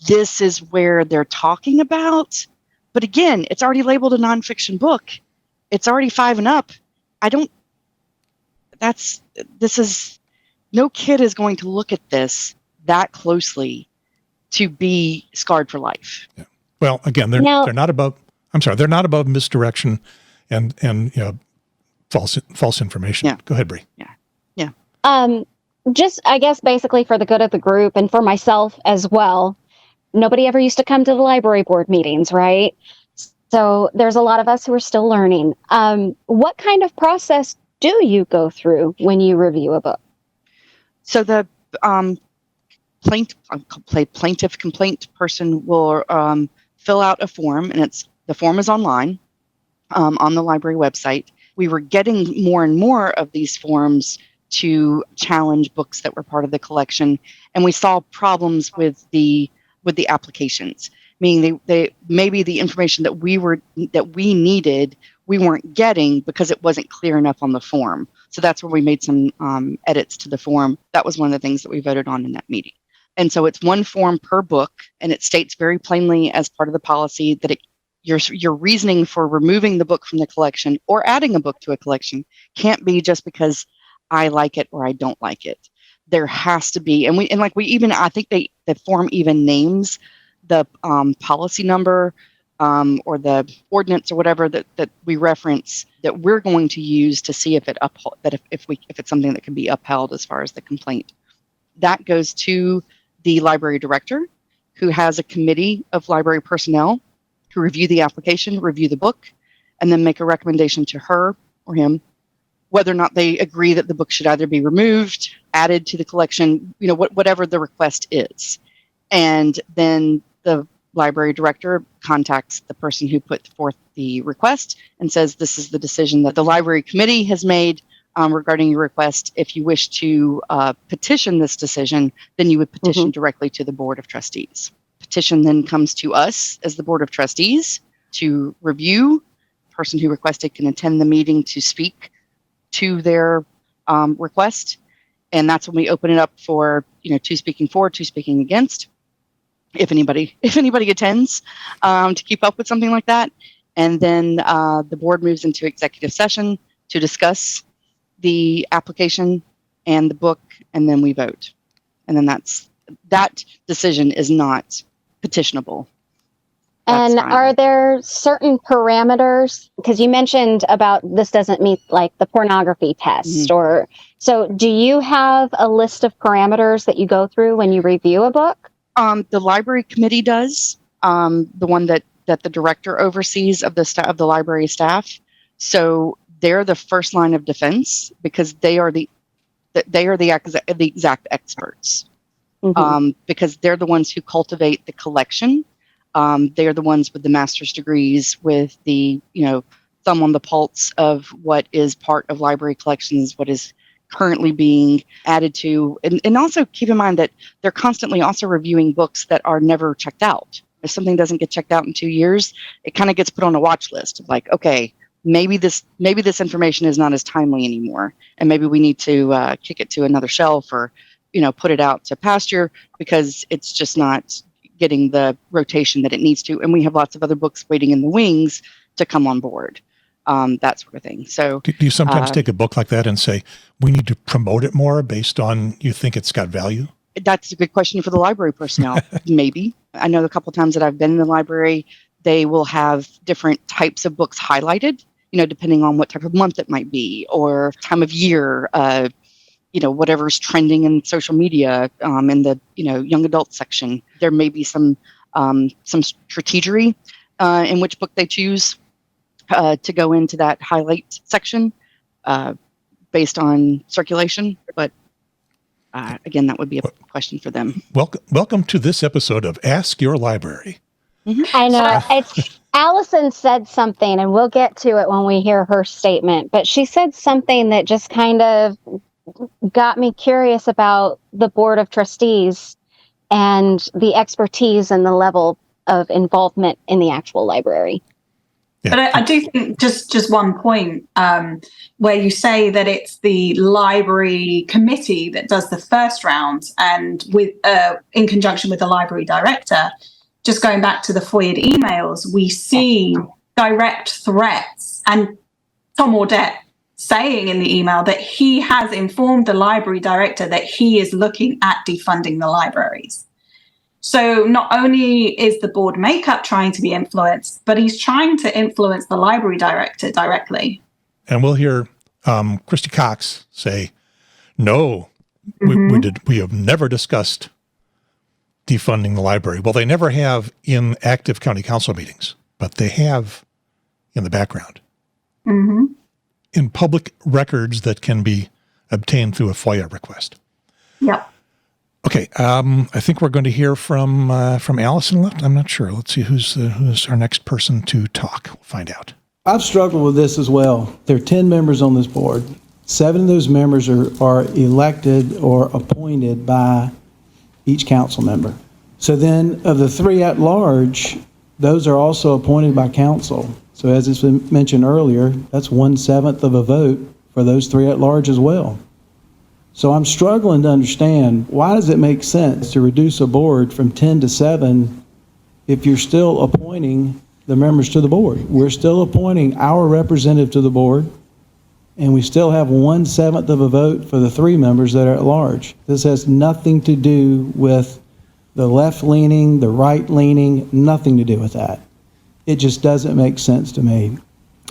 this is where they're talking about. But again, it's already labeled a nonfiction book. It's already 5 and up. No kid is going to look at this that closely to be scarred for life. Yeah. Well, again, they're not above. I'm sorry, they're not above misdirection and false information. Yeah. Go ahead, Bree. Yeah. Just, I guess, basically for the good of the group and for myself as well. Nobody ever used to come to the library board meetings, right? So there's a lot of us who are still learning. What kind of process do you go through when you review a book? So the plaintiff complaint person will fill out a form, and the form is online on the library website. We were getting more and more of these forms to challenge books that were part of the collection, and we saw problems with the applications, meaning they maybe the information that we needed we weren't getting because it wasn't clear enough on the form. So that's where we made some edits to the form. That was one of the things that we voted on in that meeting. And so it's one form per book, and it states very plainly as part of the policy that your reasoning for removing the book from the collection or adding a book to a collection can't be just because I like it or I don't like it. There has to be, I think the form even names the policy number or the ordinance or whatever that we reference that we're going to use to see if if it's something that can be upheld as far as the complaint. That goes to the library director, who has a committee of library personnel who review the application, review the book, and then make a recommendation to her or him whether or not they agree that the book should either be removed, added to the collection, whatever the request is. And then the library director contacts the person who put forth the request and says, this is the decision that the library committee has made regarding your request. If you wish to petition this decision, then you would petition directly to the Board of Trustees. Petition then comes to us as the Board of Trustees to review. The person who requested can attend the meeting to speak to their request. And that's when we open it up for, 2 speaking for, 2 speaking against. If anybody attends to keep up with something like that. And then the board moves into executive session to discuss the application and the book, and then we vote. And then that decision is not petitionable. And are there certain parameters? Because you mentioned about this doesn't meet like the pornography test, or so do you have a list of parameters that you go through when you review a book? The library committee does, the one that the director oversees of the library staff. So they're the first line of defense because they are the exact experts, because they're the ones who cultivate the collection. They're the ones with the master's degrees, with the thumb on the pulse of what is part of library collections, what is currently being added to, and also keep in mind that they're constantly also reviewing books that are never checked out. If something doesn't get checked out in 2 years, it kind of gets put on a watch list of like, okay, maybe this information is not as timely anymore, and maybe we need to kick it to another shelf, or put it out to pasture because it's just not getting the rotation that it needs to, and we have lots of other books waiting in the wings to come on board, that sort of thing. So do you sometimes take a book like that and say, we need to promote it more based on you think it's got value? That's a good question for the library personnel. Maybe. I know a couple of times that I've been in the library, they will have different types of books highlighted, depending on what type of month it might be or time of year, whatever's trending in social media, in the, young adult section. There may be some strategery in which book they choose to go into that highlight section based on circulation. But again, that would be a question for them. Welcome to this episode of Ask Your Library. I know. Allison said something, and we'll get to it when we hear her statement, but she said something that just kind of got me curious about the Board of Trustees and the expertise and the level of involvement in the actual library. Yeah. But I do think just one point where you say that it's the library committee that does the first round, and with in conjunction with the library director. Just going back to the FOIA'd emails, we see direct threats, and Tom Audette saying in the email that he has informed the library director that he is looking at defunding the libraries. So not only is the board makeup trying to be influenced, but he's trying to influence the library director directly. And we'll hear Christy Cox say, no, we have never discussed defunding the library. Well, they never have in active county council meetings, but they have in the background. In public records that can be obtained through a FOIA request. Yep. Okay, I think we're going to hear from Allison left. I'm not sure. Let's see who's our next person to talk. We'll find out. I've struggled with this as well. There are 10 members on this board. 7 of those members are elected or appointed by each council member. So then of the 3 at large, those are also appointed by council. So as it's been mentioned earlier, that's 1/7 of a vote for those 3 at large as well. So I'm struggling to understand, why does it make sense to reduce a board from 10 to 7 if you're still appointing the members to the board? We're still appointing our representative to the board, and we still have 1/7 of a vote for the 3 members that are at large. This has nothing to do with the left-leaning, the right-leaning, nothing to do with that. It just doesn't make sense to me.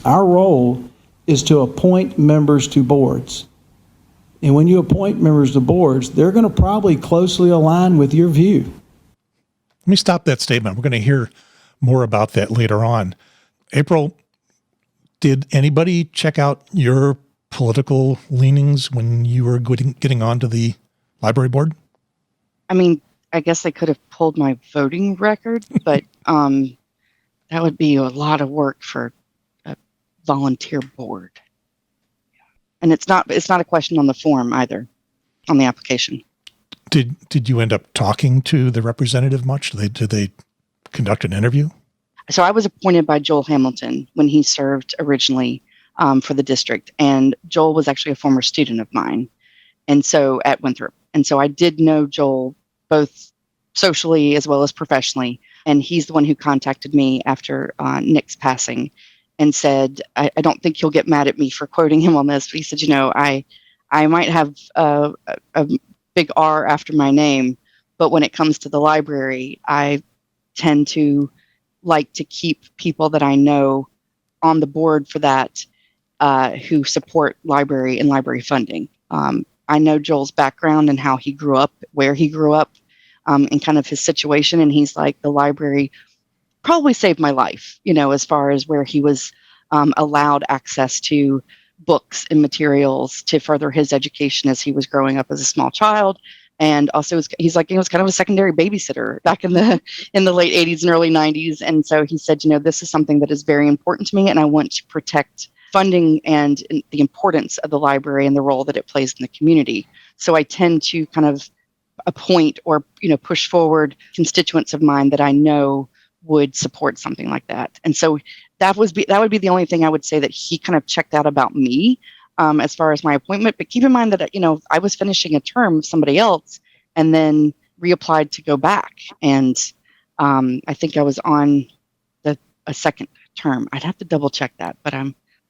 Our role is to appoint members to boards. And when you appoint members to boards, they're going to probably closely align with your view. Let me stop that statement. We're going to hear more about that later on. April, did anybody check out your political leanings when you were getting onto the library board? I mean, I guess they could have pulled my voting record, but that would be a lot of work for a volunteer board. And it's not a question on the form either, on the application. Did you end up talking to the representative much? Did they conduct an interview? So I was appointed by Joel Hamilton when he served originally for the district. And Joel was actually a former student of mine, and so at Winthrop. And so I did know Joel both socially as well as professionally. And he's the one who contacted me after Nick's passing and said, I don't think he'll get mad at me for quoting him on this. But he said, I might have a big R after my name, but when it comes to the library, I tend to like to keep people that I know on the board for that, who support library and library funding. I know Joel's background and how he grew up, where he grew up, and kind of his situation. And he's like, the library probably saved my life, as far as where he was allowed access to books and materials to further his education as he was growing up as a small child. And also he's like, he was kind of a secondary babysitter back in the late 80s and early 90s. And so he said, this is something that is very important to me, and I want to protect funding and the importance of the library and the role that it plays in the community. So I tend to kind of appoint or, push forward constituents of mine that I know would support something like that. And so that would be the only thing I would say that he kind of checked out about me as far as my appointment. But keep in mind that, I was finishing a term of somebody else and then reapplied to go back. And I think I was on a second term. I'd have to double check that, but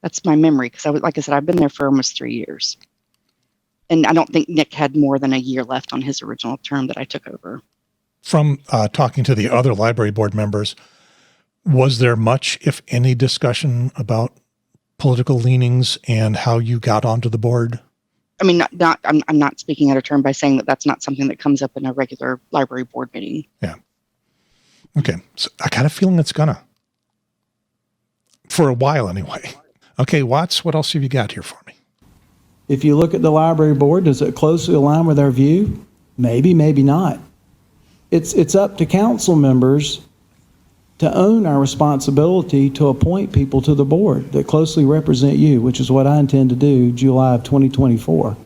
that's my memory, because like I said, I've been there for almost 3 years. And I don't think Nick had more than a year left on his original term that I took over. From talking to the other library board members, was there much, if any, discussion about political leanings and how you got onto the board? I mean, I'm not speaking out of turn by saying that that's not something that comes up in a regular library board meeting. Yeah. Okay. So I got a feeling it's gonna. For a while, anyway. Okay, Watts, what else have you got here for me? If you look at the library board, does it closely align with our view? Maybe, maybe not. It's up to council members to own our responsibility to appoint people to the board that closely represent you, which is what I intend to do July of 2024.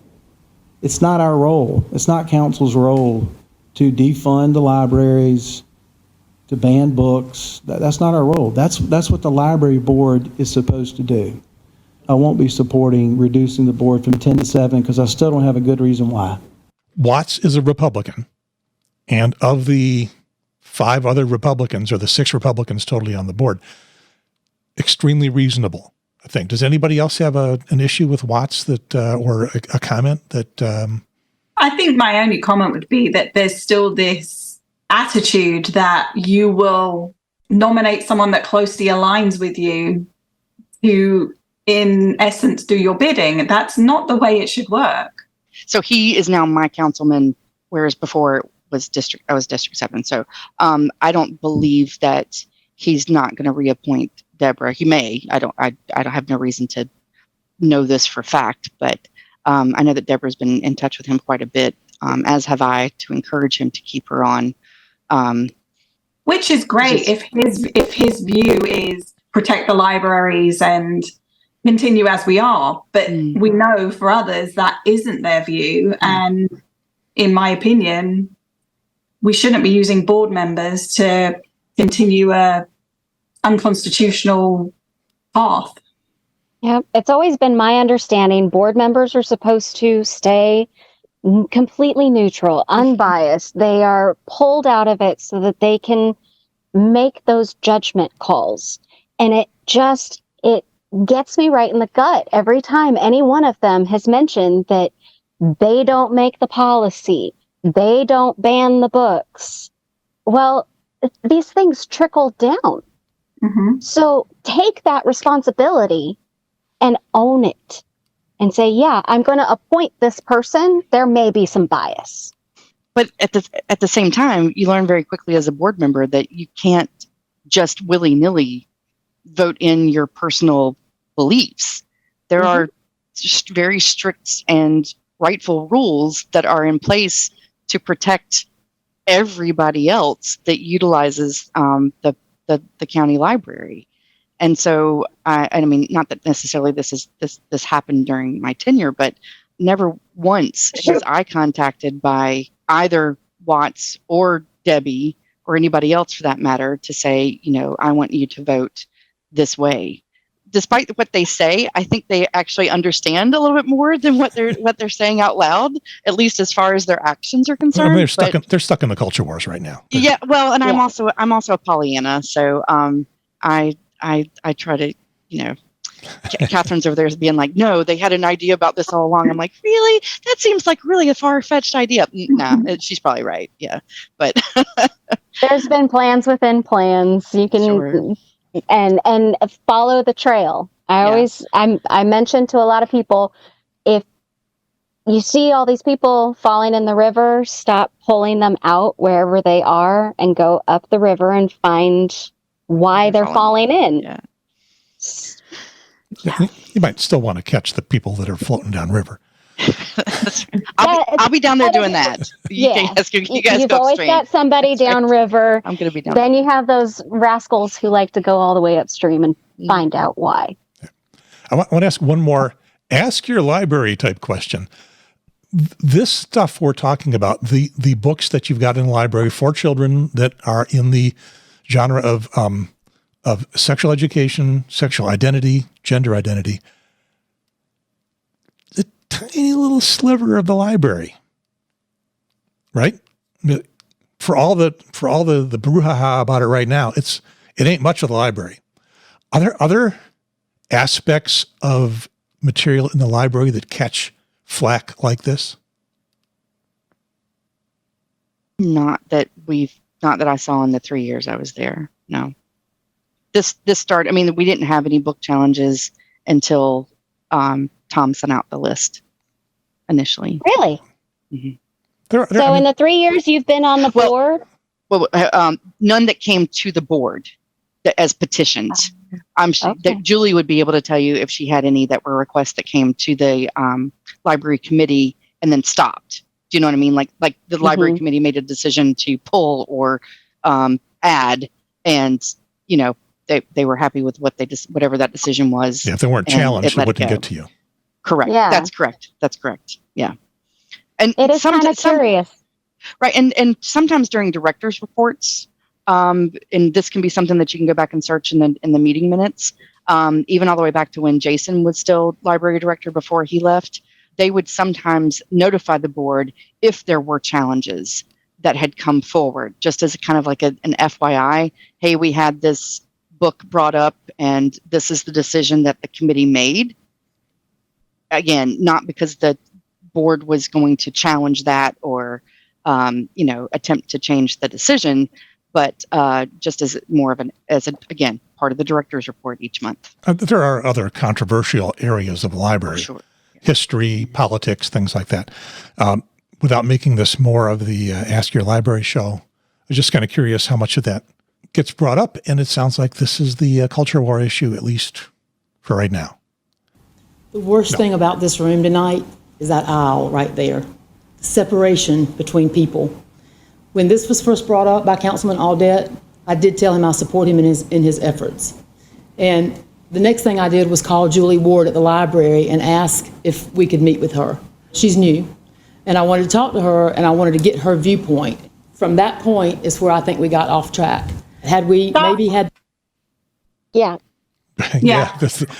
It's not our role. It's not council's role to defund the libraries, to ban books. That's not our role. That's what the library board is supposed to do. I won't be supporting reducing the board from 10 to 7 because I still don't have a good reason why. Watts is a Republican, and of the 5 other Republicans, or the 6 Republicans totally on the board, extremely reasonable, I think. Does anybody else have an issue with Watts that, or a comment that? I think my only comment would be that there's still this attitude that you will nominate someone that closely aligns with you to, in essence, do your bidding. That's not the way it should work. So he is now my councilman, whereas before I was District 7. So I don't believe that he's not going to reappoint Deborah. He may. I don't have no reason to know this for fact, but I know that Deborah's been in touch with him quite a bit, as have I, to encourage him to keep her on. Which is great if his view is protect the libraries and continue as we are. But we know for others that isn't their view. And in my opinion, we shouldn't be using board members to continue a unconstitutional path. Yep. It's always been my understanding board members are supposed to stay completely neutral, unbiased. They are pulled out of it so that they can make those judgment calls. And it gets me right in the gut every time any one of them has mentioned that they don't make the policy. They don't ban the books. Well, these things trickle down. Mm-hmm. So take that responsibility and own it and say, yeah, I'm going to appoint this person. There may be some bias. But at the same time, you learn very quickly as a board member that you can't just willy-nilly vote in your personal beliefs. There are just very strict and rightful rules that are in place to protect everybody else that utilizes the county library. And so, I mean, not that necessarily this happened during my tenure, but never once was I contacted by either Watts or Debbie or anybody else for that matter to say, I want you to vote this way. Despite what they say, I think they actually understand a little bit more than what they're saying out loud, at least as far as their actions are concerned. I mean, they're stuck in the culture wars right now. Yeah, well, and I'm also a Pollyanna, so I try to, Catherine's over there being like, no, they had an idea about this all along. I'm like, really? That seems like really a far-fetched idea. Nah, she's probably right. Yeah, but there's been plans within plans. You can. Sure. And follow the trail. I mentioned to a lot of people, if you see all these people falling in the river, stop pulling them out wherever they are and go up the river and find why they're falling in. Yeah. You might still want to catch the people that are floating downriver. I'll be down there doing that. You guys You've go always upstream. got somebody downriver. I'm going to be down. Then you have those rascals who like to go all the way upstream and find out why. Yeah. I want to ask one more ask your library type question. This stuff we're talking about, the books that you've got in the library for children that are in the genre of of sexual education, sexual identity, gender identity, the tiny little sliver of the library, right? For all the brouhaha about it right now, it ain't much of the library. Are there other aspects of material in the library that catch flack like this? Not that I saw in the 3 years I was there. No. This started, I mean, we didn't have any book challenges until Tom sent out the list initially. Really? Mm-hmm. So in the 3 years you've been on the board? Well, none that came to the board as petitions. I'm sure that Julie would be able to tell you if she had any that were requests that came to the library committee and then stopped. Do you know what I mean? Like the library committee made a decision to pull or add, and they were happy with what whatever that decision was. Yeah, if they weren't challenged, it wouldn't get to you. Correct. Yeah. That's correct. Yeah. And it is kind of curious. Right. And sometimes during director's reports, and this can be something that you can go back and search in the meeting minutes, even all the way back to when Jason was still library director before he left, they would sometimes notify the board if there were challenges that had come forward, just as kind of like an FYI. Hey, we had this book brought up and this is the decision that the committee made. Again, not because the board was going to challenge that or, attempt to change the decision, but just as more of again, part of the director's report each month. There are other controversial areas of the library. Sure. History, politics, things like that. Without making this more of the Ask Your Library show, I was just kind of curious how much of that gets brought up, and it sounds like this is the culture war issue, at least for right now. The worst thing about this room tonight is that aisle right there, the separation between people. When this was first brought up by Councilman Audette, I did tell him I support him in his efforts. And the next thing I did was call Julie Ward at the library and ask if we could meet with her. She's new, and I wanted to talk to her, and I wanted to get her viewpoint. From that point is where I think we got off track. Had we maybe had... Yeah. Yeah,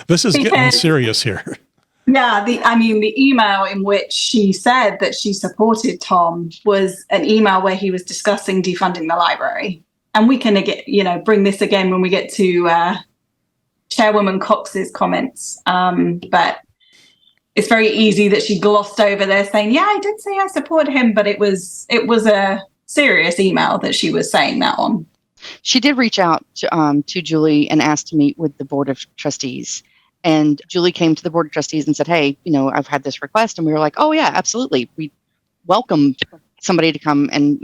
this is getting serious here. Yeah, the email in which she said that she supported Tom was an email where he was discussing defunding the library. And we can, bring this again when we get to Chairwoman Cox's comments. But it's very easy that she glossed over there saying, yeah, I did say I support him, but it was a serious email that she was saying that on. She did reach out to Julie and asked to meet with the Board of Trustees. And Julie came to the Board of Trustees and said, hey, I've had this request. And we were like, oh, yeah, absolutely. We welcome somebody to come and,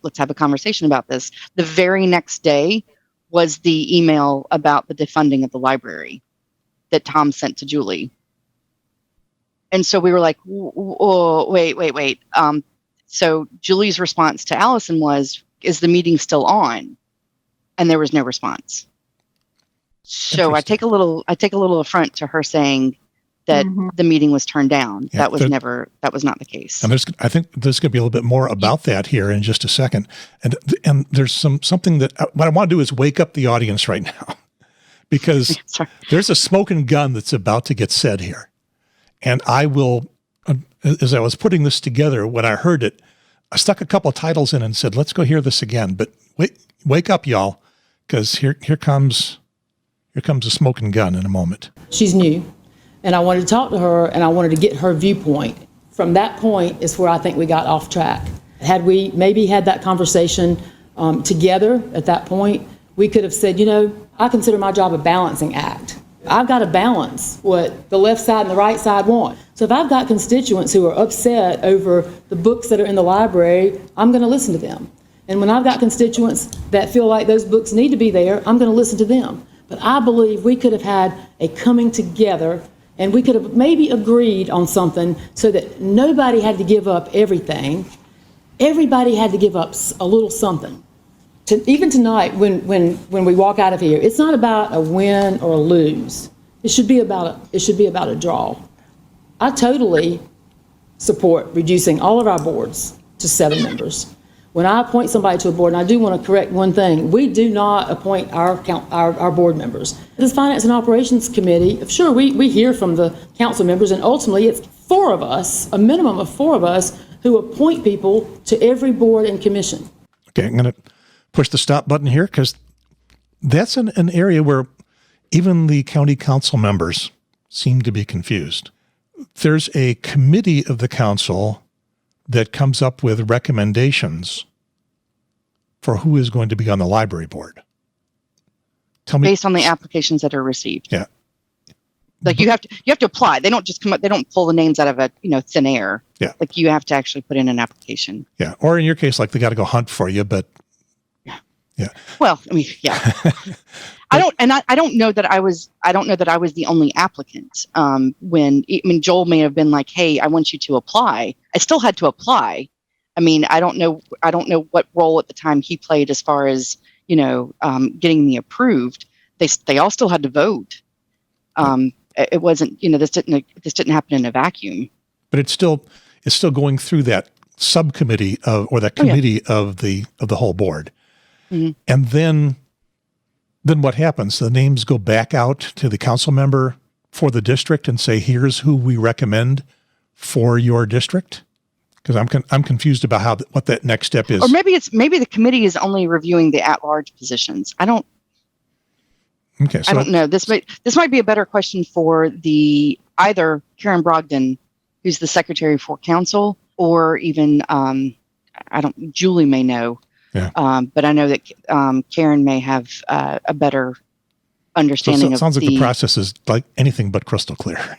let's have a conversation about this. The very next day was the email about the defunding of the library that Tom sent to Julie. And so we were like, whoa, wait. So Julie's response to Allison was, is the meeting still on? And there was no response. So I take a little affront to her saying that the meeting was turned down. Yeah, that was not the case. And I think there's going to be a little bit more about that here in just a second. And there's something that what I want to do is wake up the audience right now, because there's a smoking gun that's about to get said here. And I will, as I was putting this together, when I heard it, I stuck a couple of titles in and said, let's go hear this again. But wake up, y'all, because here comes a smoking gun in a moment. She's new, and I wanted to talk to her, and I wanted to get her viewpoint. From that point is where I think we got off track. Had we maybe had that conversation together at that point, we could have said, I consider my job a balancing act. I've got to balance what the left side and the right side want. So if I've got constituents who are upset over the books that are in the library, I'm going to listen to them. And when I've got constituents that feel like those books need to be there, I'm going to listen to them. But I believe we could have had a coming together, and we could have maybe agreed on something so that nobody had to give up everything. Everybody had to give up a little something. Even tonight, when we walk out of here, it's not about a win or a lose. It should be about a draw. I totally support reducing all of our boards to 7 members. When I appoint somebody to a board, and I do want to correct one thing, we do not appoint our board members. This Finance and Operations Committee, sure, we hear from the council members, and ultimately it's 4 of us, a minimum of 4 of us, who appoint people to every board and commission. Okay, I'm going to push the stop button here because that's an area where even the county council members seem to be confused. There's a committee of the council that comes up with recommendations for who is going to be on the library board. Tell me, based on the applications that are received. Yeah. Like you have to apply. They don't just come up. They don't pull the names out of thin air. Yeah. Like you have to actually put in an application. Yeah. Or in your case, like they got to go hunt for you, but yeah. Well, I mean, yeah. I don't know that I was the only applicant. Joel may have been like, "Hey, I want you to apply." I still had to apply. I mean, I don't know what role at the time he played as far as, getting me approved. They all still had to vote. It wasn't, this didn't happen in a vacuum. But it's still going through that subcommittee or that committee of the whole board. Mm-hmm. And then what happens? The names go back out to the council member for the district and say, here's who we recommend for your district? Because I'm confused about what that next step is. Or maybe the committee is only reviewing the at-large positions. I don't know. This might be a better question for either Karen Brogdon, who's the secretary for council, or even Julie may know. Yeah. But I know that Karen may have a better understanding. So it sounds like the process is like anything but crystal clear.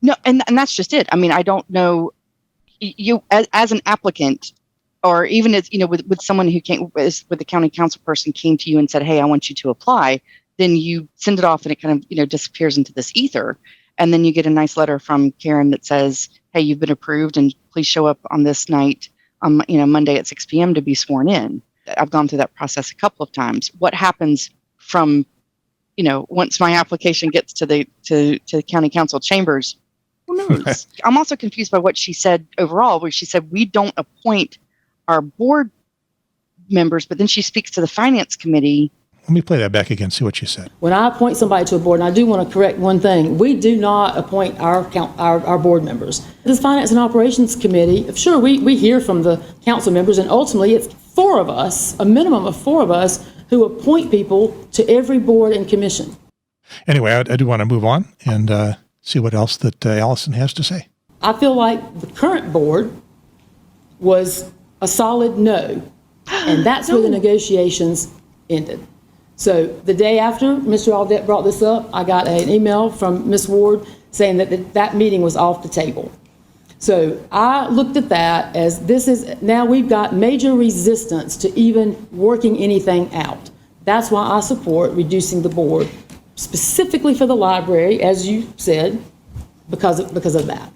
No, and that's just it. I mean, I don't know. You as an applicant, or even as with someone who came with the county council person came to you and said, "Hey, I want you to apply." Then you send it off, and it kind of disappears into this ether, and then you get a nice letter from Karen that says, "Hey, you've been approved, and please show up on this night." Monday at 6 p.m. to be sworn in. I've gone through that process a couple of times. What happens from, once my application gets to the county council chambers? Who knows? I'm also confused by what she said overall, where she said we don't appoint our board members, but then she speaks to the finance committee. Let me play that back again, see what she said. When I appoint somebody to a board, and I do want to correct one thing, we do not appoint our board members. This Finance and Operations Committee, sure, we hear from the council members, and ultimately it's 4 of us, a minimum of 4 of us, who appoint people to every board and commission. Anyway, I do want to move on and see what else that Allison has to say. I feel like the current board was a solid no, and that's where the negotiations ended. So the day after Mr. Audette brought this up, I got an email from Ms. Ward saying that meeting was off the table. So I looked at that as now we've got major resistance to even working anything out. That's why I support reducing the board, specifically for the library, as you said, because of that.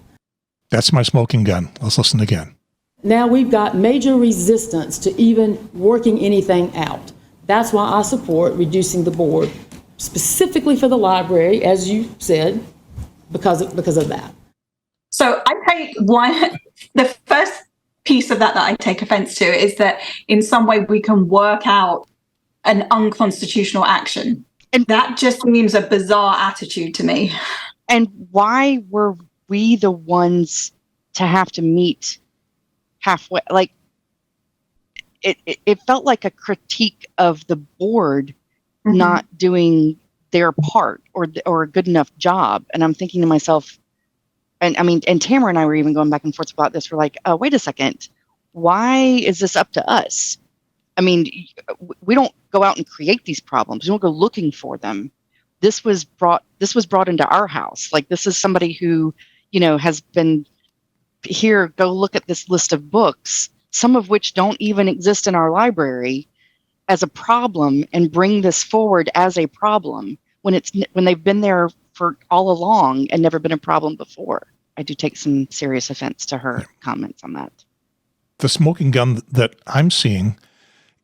That's my smoking gun. Let's listen again. Now we've got major resistance to even working anything out. That's why I support reducing the board, specifically for the library, as you said, because of that. So I take the first piece of that I take offense to is that in some way we can work out an unconstitutional action. And that just seems a bizarre attitude to me. And why were we the ones to have to meet halfway? Like, it felt like a critique of the board not doing their part or a good enough job. And I'm thinking to myself, and Tamara and I were even going back and forth about this. We're like, oh, wait a second. Why is this up to us? I mean, we don't go out and create these problems. We don't go looking for them. This was brought into our house. Like, this is somebody who, has been here, go look at this list of books, some of which don't even exist in our library, as a problem, and bring this forward as a problem when they've been there for all along and never been a problem before. I do take some serious offense to her comments on that. The smoking gun that I'm seeing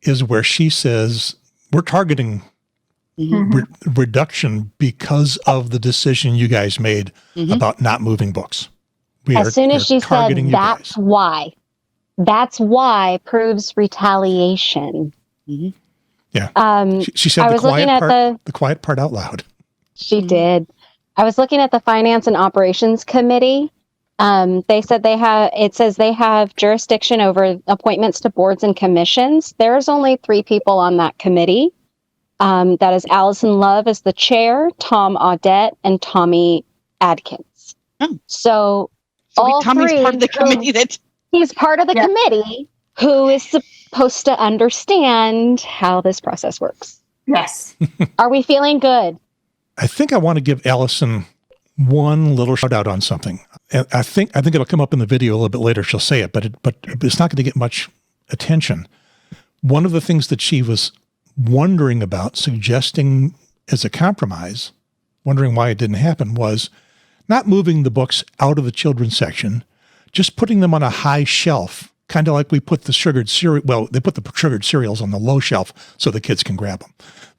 is where she says we're targeting reduction because of the decision you guys made about not moving books. As soon as she said that's why. That's why proves retaliation. Yeah. She said I the was looking quiet at the quiet part out loud. She did. I was looking at the Finance and Operations Committee. They said it says they have jurisdiction over appointments to boards and commissions. There's only 3 people on that committee. That is Allison Love as the chair, Tom Audette, and Tommy Adkins. So all Tommy's 3, part of the committee he's part of the committee who is supposed to understand how this process works. Yes. Are we feeling good? I think I want to give Allison one little shout out on something. And I think it'll come up in the video a little bit later. She'll say it, but it's not going to get much attention. One of the things that she was wondering about, suggesting as a compromise, wondering why it didn't happen, was not moving the books out of the children's section, just putting them on a high shelf, kind of like we put the sugared cereal. Well, they put the sugared cereals on the low shelf so the kids can grab them.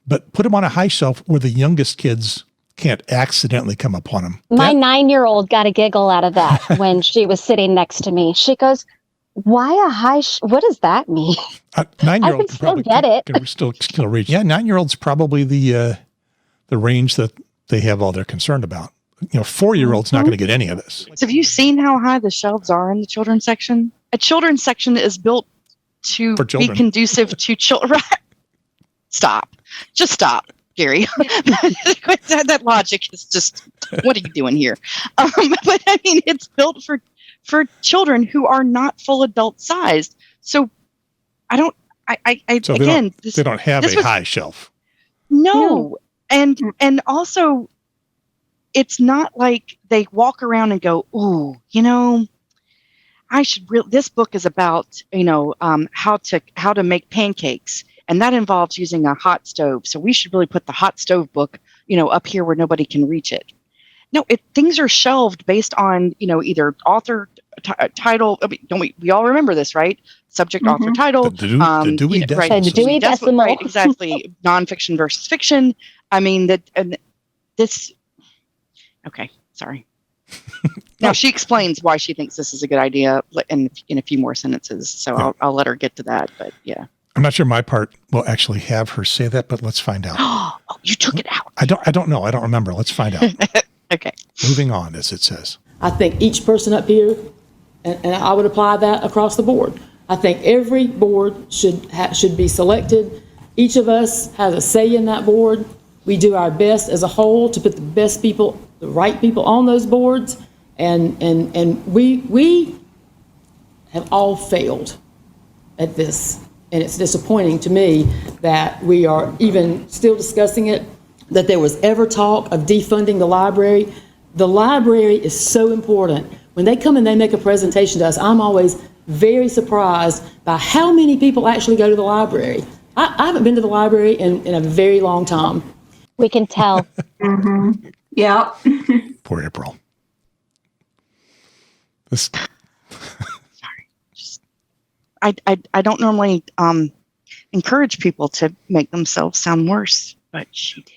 But put them on a high shelf where the youngest kids can't accidentally come upon them. My 9-year-old got a giggle out of that when she was sitting next to me. She goes, why a high, what does that mean? 9-year-old I can still get it. Can still reach. Yeah, 9-year-old's probably the range that they have all they're concerned about. 4-year-old's not going to get any of this. So have you seen how high the shelves are in the children's section? A children's section is built to be conducive to children. Stop. Just stop, Gary. That logic is just, what are you doing here? But I mean, it's built for children who are not full adult sized. So they don't have a high shelf. No. And also, it's not like they walk around and go, ooh, this book is about, how to make pancakes. And that involves using a hot stove. So we should really put the hot stove book, up here where nobody can reach it. No, things are shelved based on, either author title. I mean, we all remember this, right? Subject, author, title. The Dewey Decimal. Right, the Dewey Decimal. Right, exactly. Nonfiction versus fiction. I mean, okay, sorry. Now she explains why she thinks this is a good idea in a few more sentences. So yeah. I'll let her get to that. But yeah. I'm not sure my part will actually have her say that, but let's find out. Oh, you took it out. I don't know. I don't remember. Let's find out. Okay. Moving on, as it says. I think each person up here, and I would apply that across the board. I think every board should be selected. Each of us has a say in that board. We do our best as a whole to put the best people, the right people on those boards, and we have all failed at this. And it's disappointing to me that we are even still discussing it, that there was ever talk of defunding the library. The library is so important. When they come and they make a presentation to us, I'm always very surprised by how many people actually go to the library. I haven't been to the library in a very long time. We can tell. Mm-hmm. Yeah. Poor April. I don't normally encourage people to make themselves sound worse, but she did.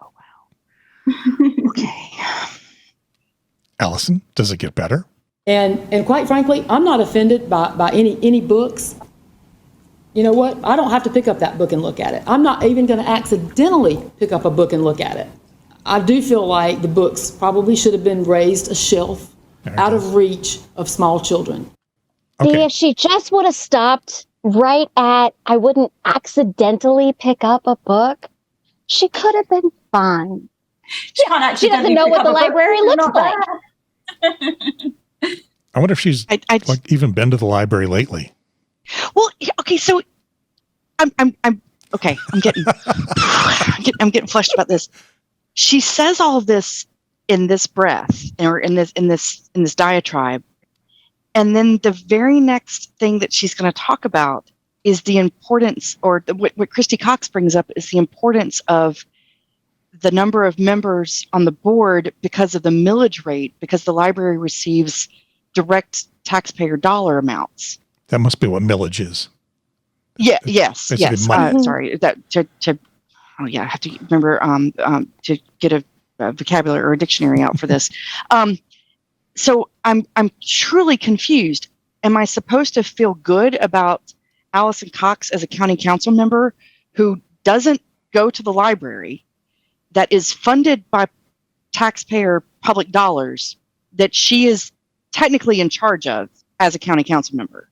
Oh, wow. Okay. Allison, does it get better? And quite frankly, I'm not offended by any books. You know what? I don't have to pick up that book and look at it. I'm not even going to accidentally pick up a book and look at it. I do feel like the books probably should have been raised a shelf out of reach of small children. Okay. See, if she just would have stopped right at, I wouldn't accidentally pick up a book, she could have been fine. She doesn't know what the library looks like. I wonder if she's even been to the library lately. Well, okay, so I'm okay. I'm getting flushed about this. She says all of this in this breath, or in this diatribe. And then the very next thing that she's going to talk about is the importance, or what Christy Cox brings up is the importance of the number of members on the board because of the millage rate, because the library receives direct taxpayer dollar amounts. That must be what millage is. Yeah. Yes. Sorry. I have to remember to get a vocabulary or a dictionary out for this. So I'm truly confused. am I supposed to feel good about Allison Cox as a county council member who doesn't go to the library, that is funded by taxpayer public dollars, that she is technically in charge of as a county council member?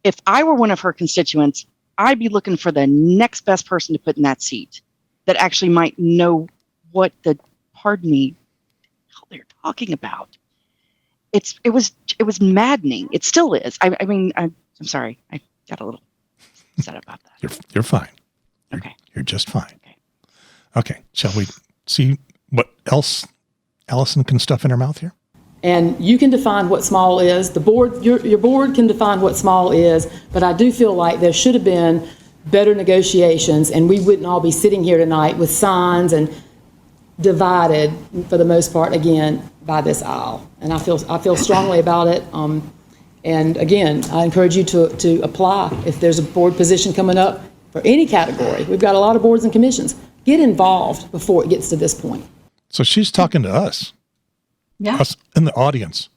If I were one of her constituents, I'd be looking for the next best person to put in that seat that actually might know what the, pardon me, hell they're talking about. It was maddening. It still is. I mean, I'm sorry. I got a little upset about that. You're fine. Okay. You're just fine. Okay. Shall we see what else Allison can stuff in her mouth here? And you can define what small is. The board, your board can define what small is, but I do feel like there should have been better negotiations, and we wouldn't all be sitting here tonight with signs and divided, for the most part, again, by this aisle. And I feel strongly about it. And again, I encourage you to apply if there's a board position coming up for any category. We've got a lot of boards and commissions. Get involved before it gets to this point. So she's talking to us. Yeah. Us in the audience.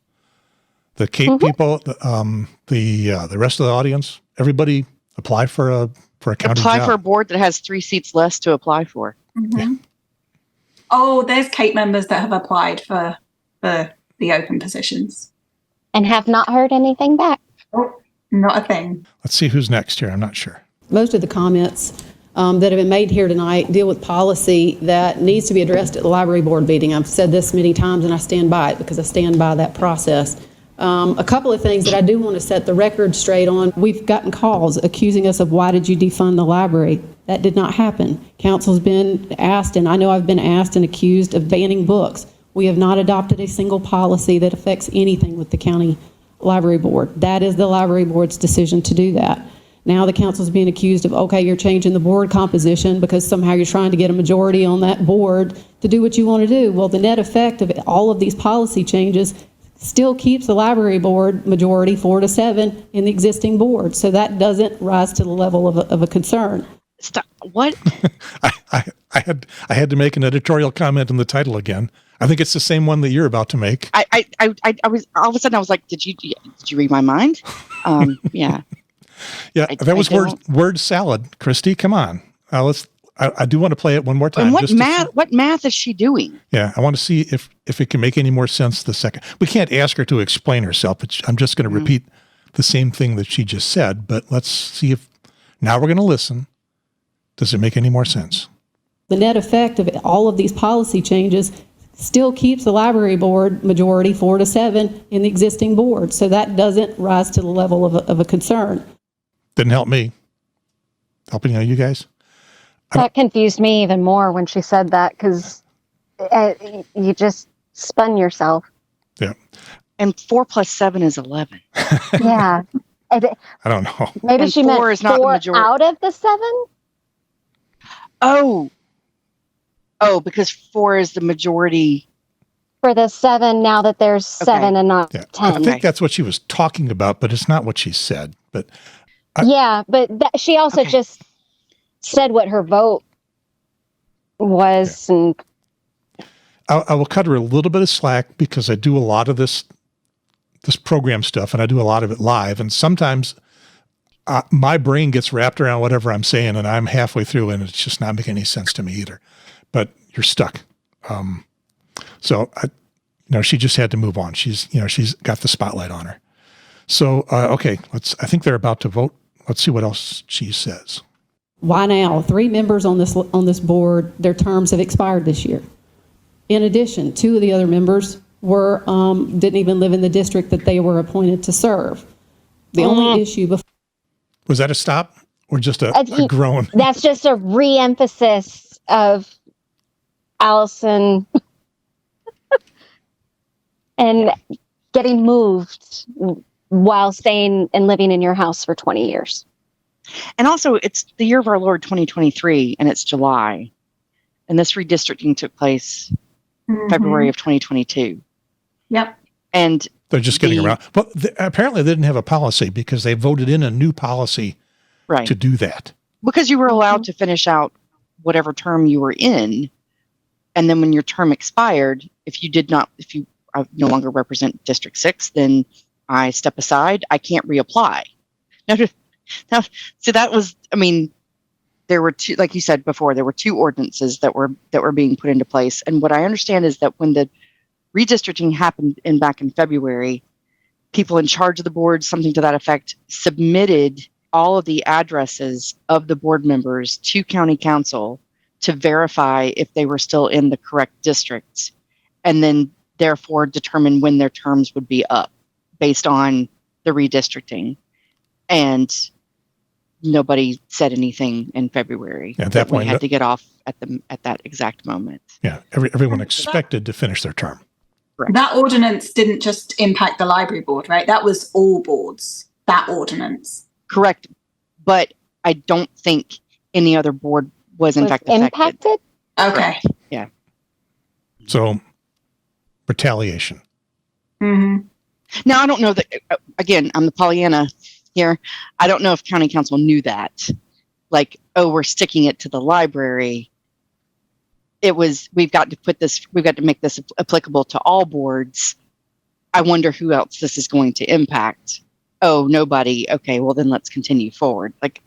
The Cape people, the rest of the audience, everybody apply for a county Apply job. for a board that has 3 seats less to apply for. Mm-hmm. Oh, there's Cape members that have applied for the open positions. And have not heard anything back. Oh, not a thing. Let's see who's next here. I'm not sure. Most of the comments that have been made here tonight deal with policy that needs to be addressed at the library board meeting. I've said this many times and I stand by it because I stand by that process. A couple of things that I do want to set the record straight on. We've gotten calls accusing us of why did you defund the library? That did not happen. Council's been asked, and I know I've been asked and accused of banning books. We have not adopted a single policy that affects anything with the county library board. That is the library board's decision to do that. Now the council's being accused of, okay, you're changing the board composition because somehow you're trying to get a majority on that board to do what you want to do. Well, the net effect of all of these policy changes still keeps the library board majority 4-7 in the existing board. So that doesn't rise to the level of a concern. Stop. What? I had to make an editorial comment in the title again. I think it's the same one that you're about to make. I was all of a sudden I was like, did you read my mind? Yeah. Yeah, that was word salad, Christy. Come on. I do want to play it one more time. And what math is she doing? Yeah, I want to see if it can make any more sense the second. We can't ask her to explain herself, but I'm just going to repeat the same thing that she just said. But let's see if now we're going to listen. Does it make any more sense? The net effect of all of these policy changes still keeps the library board majority 4-7 in the existing board. So that doesn't rise to the level of a concern. Didn't help me. Helping you guys? That confused me even more when she said that because you just spun yourself. Yeah. And 4 + 7 is 11. Yeah. I don't know. Maybe And she meant 4 is not the 4 majority. out of the 7? Oh, because 4 is the majority. For the 7 now that there's 7 and not 10. I think that's what she was talking about, but it's not what she said. But she also just said what her vote was. And I will cut her a little bit of slack because I do a lot of this program stuff and I do a lot of it live. And sometimes my brain gets wrapped around whatever I'm saying and I'm halfway through and it's just not making any sense to me either. But you're stuck. So she just had to move on. She's got the spotlight on her. So, okay, I think they're about to vote. Let's see what else she says. Why now? 3 members on this board, their terms have expired this year. In addition, 2 of the other members didn't even live in the district that they were appointed to serve. The only issue before. Was that a stop or just a groan? That's just a re-emphasis of Allison and getting moved while staying and living in your house for 20 years. And also, it's the year of our Lord 2023, and it's July. And this redistricting took place February of 2022. Yep. And they're just getting around. Well, apparently they didn't have a policy because they voted in a new policy to do that. Because you were allowed to finish out whatever term you were in. And then when your term expired, if you no longer represent District 6, then you could no longer serve. And so they changed the policy. Oh, okay. I step aside, I can't reapply. Now, so that was, I mean, there were two, like you said before, there were two ordinances that were being put into place. And what I understand is that when the redistricting happened back in February, people in charge of the board, something to that effect, submitted all of the addresses of the board members to county council to verify if they were still in the correct districts, and then therefore determine when their terms would be up based on the redistricting. And nobody said anything in February. At that point, we had to get off at that exact moment. Yeah, everyone expected to finish their term. Correct. That ordinance didn't just impact the library board, right? That was all boards, that ordinance. Correct. But I don't think any other board was in fact impacted. Okay. Correct. Yeah. So retaliation. Mm-hmm. Now, I don't know that, again, I'm the Pollyanna here. I don't know if county council knew that. Like, oh, we're sticking it to the library. It was, we've got to make this applicable to all boards. I wonder who else this is going to impact. Oh, nobody. Okay, well then let's continue forward. Like,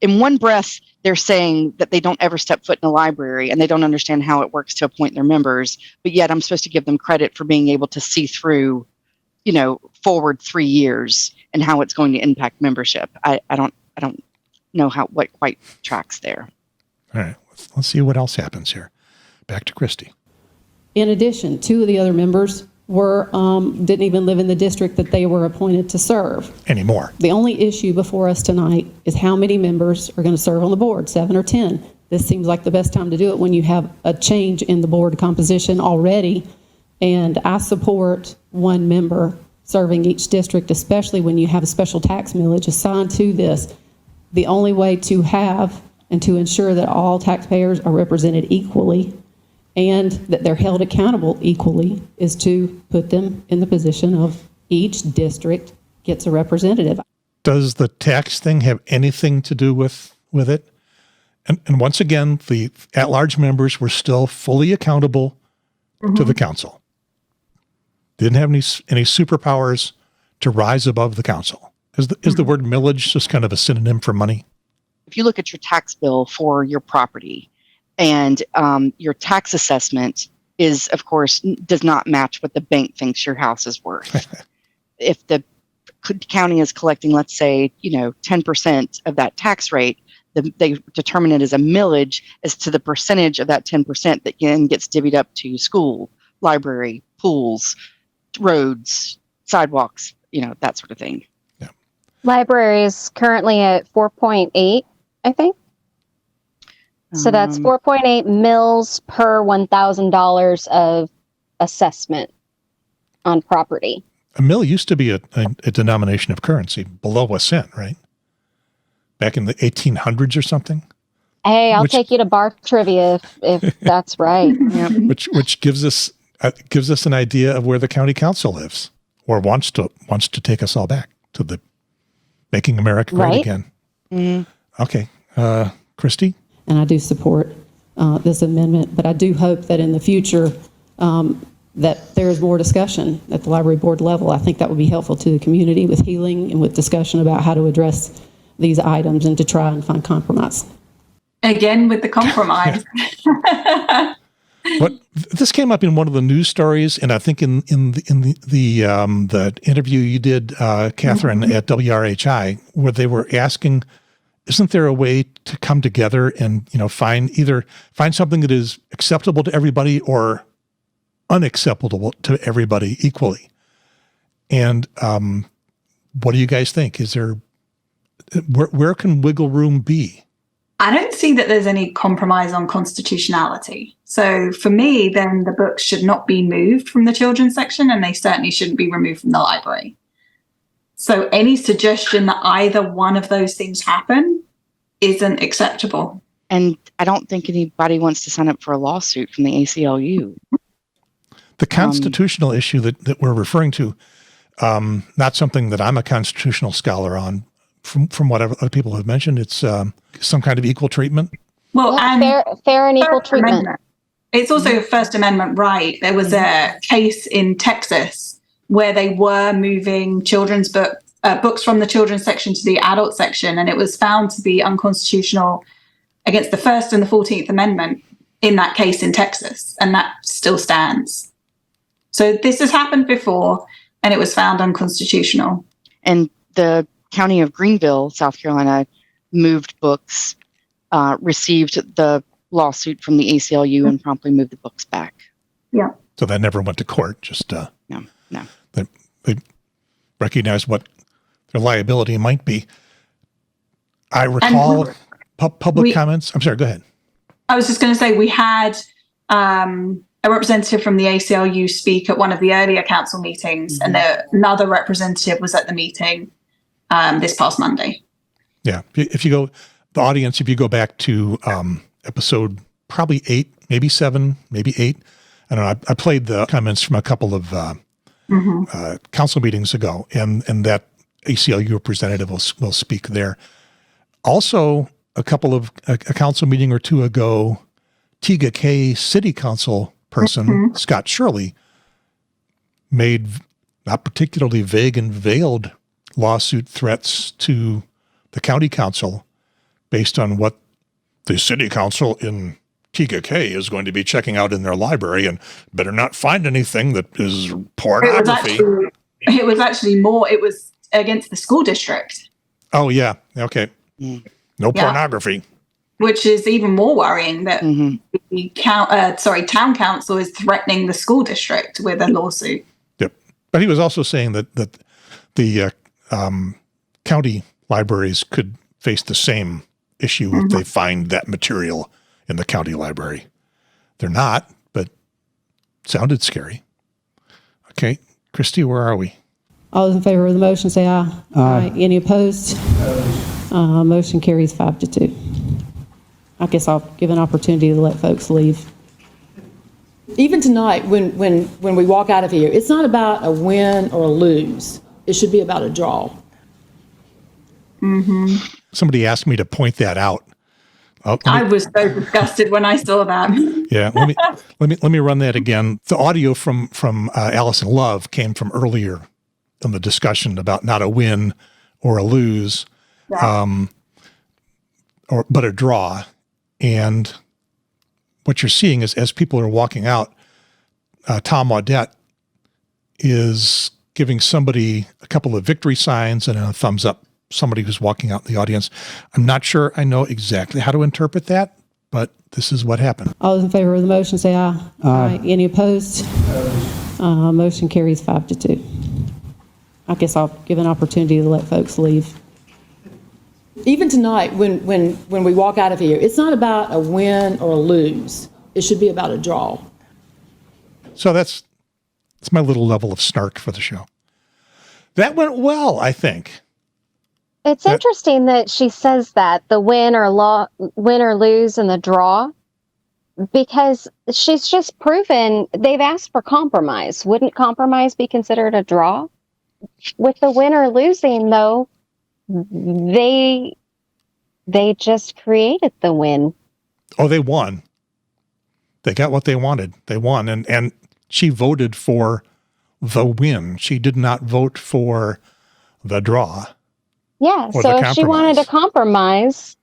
in one breath, they're saying that they don't ever step foot in a library and they don't understand how it works to appoint their members, but yet I'm supposed to give them credit for being able to see through, forward 3 years and how it's going to impact membership. I don't know what quite tracks there. All right, let's see what else happens here. Back to Christy. In addition, 2 of the other members didn't even live in the district that they were appointed to serve anymore. The only issue before us tonight is how many members are going to serve on the board, 7 or 10. This seems like the best time to do it when you have a change in the board composition already. And I support 1 member serving each district, especially when you have a special tax millage assigned to this. The only way to have and to ensure that all taxpayers are represented equally and that they're held accountable equally is to put them in the position of each district gets a representative. Does the tax thing have anything to do with it? And once again, the at-large members were still fully accountable to the council. Didn't have any superpowers to rise above the council. Is the word millage just kind of a synonym for money? If you look at your tax bill for your property and your tax assessment is, of course, does not match what the bank thinks your house is worth. If the county is collecting, let's say, 10% of that tax rate, they determine it as a millage as to the percentage of that 10% that then gets divvied up to school, library, pools, roads, sidewalks, that sort of thing. Yeah. Library is currently at 4.8, I think. So that's 4.8 mils per $1,000 of assessment on property. A mill used to be a denomination of currency below a cent, right? Back in the 1800s or something. Hey, I'll take you to bar trivia if that's right. Yep. Which gives us an idea of where the county council lives, or wants to take us all back to the making America great again. Mm-hmm. Okay, Christy. And I do support this amendment, but I do hope that in the future that there is more discussion at the library board level. I think that would be helpful to the community with healing and with discussion about how to address these items and to try and find compromise. Again, with the compromise. This came up in one of the news stories, and I think in the interview you did, Catherine, at WRHI, where they were asking, isn't there a way to come together and find something that is acceptable to everybody or unacceptable to everybody equally? And what do you guys think? Is there where can wiggle room be? I don't see that there's any compromise on constitutionality. So for me, then the books should not be moved from the children's section, and they certainly shouldn't be removed from the library. So any suggestion that either one of those things happen isn't acceptable. And I don't think anybody wants to sign up for a lawsuit from the ACLU. The constitutional issue that we're referring to, not something that I'm a constitutional scholar on. From what other people have mentioned, it's some kind of equal treatment. Well, and fair and equal treatment. It's also a First Amendment right. There was a case in Texas where they were moving children's books from the children's section to the adult section, and it was found to be unconstitutional against the First and the 14th Amendment in that case in Texas, and that still stands. So this has happened before, and it was found unconstitutional. And the county of Greenville, South Carolina, moved books, received the lawsuit from the ACLU, and promptly moved the books back. Yeah. So that never went to court. Just No. They recognized what their liability might be. I recall public comments. I'm sorry. Go ahead. I was just going to say we had a representative from the ACLU speak at one of the earlier council meetings, and another representative was at the meeting this past Monday. Yeah. If you go, the audience, if you go back to episode probably 8, maybe 7, maybe 8, I don't know. I played the comments from a couple of council meetings ago, and that ACLU representative will speak there. Also, a council meeting or two ago, Tega Cay City Council person, Scott Shirley, made not particularly vague and veiled lawsuit threats to the county council based on what the city council in Tega Cay is going to be checking out in their library, and better not find anything that is pornography. It was actually more, it was against the school district. Oh, yeah. Okay. No pornography. Which is even more worrying that the town council is threatening the school district with a lawsuit. Yep. But he was also saying that the county libraries could face the same issue if they find that material in the county library. They're not, but it sounded scary. Okay. Christy, where are we? All those in favor of the motion say aye. Aye. Any opposed? Motion carries 5-2. I guess I'll give an opportunity to let folks leave. Even tonight, when we walk out of here, it's not about a win or a lose. It should be about a draw. Somebody asked me to point that out. I was so disgusted when I saw that. Yeah, let me run that again. The audio from Allison Love came from earlier in the discussion about not a win or a lose, but a draw. And what you're seeing is as people are walking out, Tom Audette is giving somebody a couple of victory signs and a thumbs up. Somebody who's walking out in the audience. I'm not sure I know exactly how to interpret that, but this is what happened. All those in favor of the motion say aye. Aye. Any opposed? Motion carries 5-2. I guess I'll give an opportunity to let folks leave. Even tonight, when we walk out of here, it's not about a win or a lose. It should be about a draw. So that's my little level of snark for the show. That went well, I think. It's interesting that she says that the win or lose and the draw, because she's just proven they've asked for compromise. Wouldn't compromise be considered a draw? With the win or losing, though, they just created the win. Oh, they won. They got what they wanted. They won, and she voted for the win. She did not vote for the draw. Yeah, so if she wanted to compromise,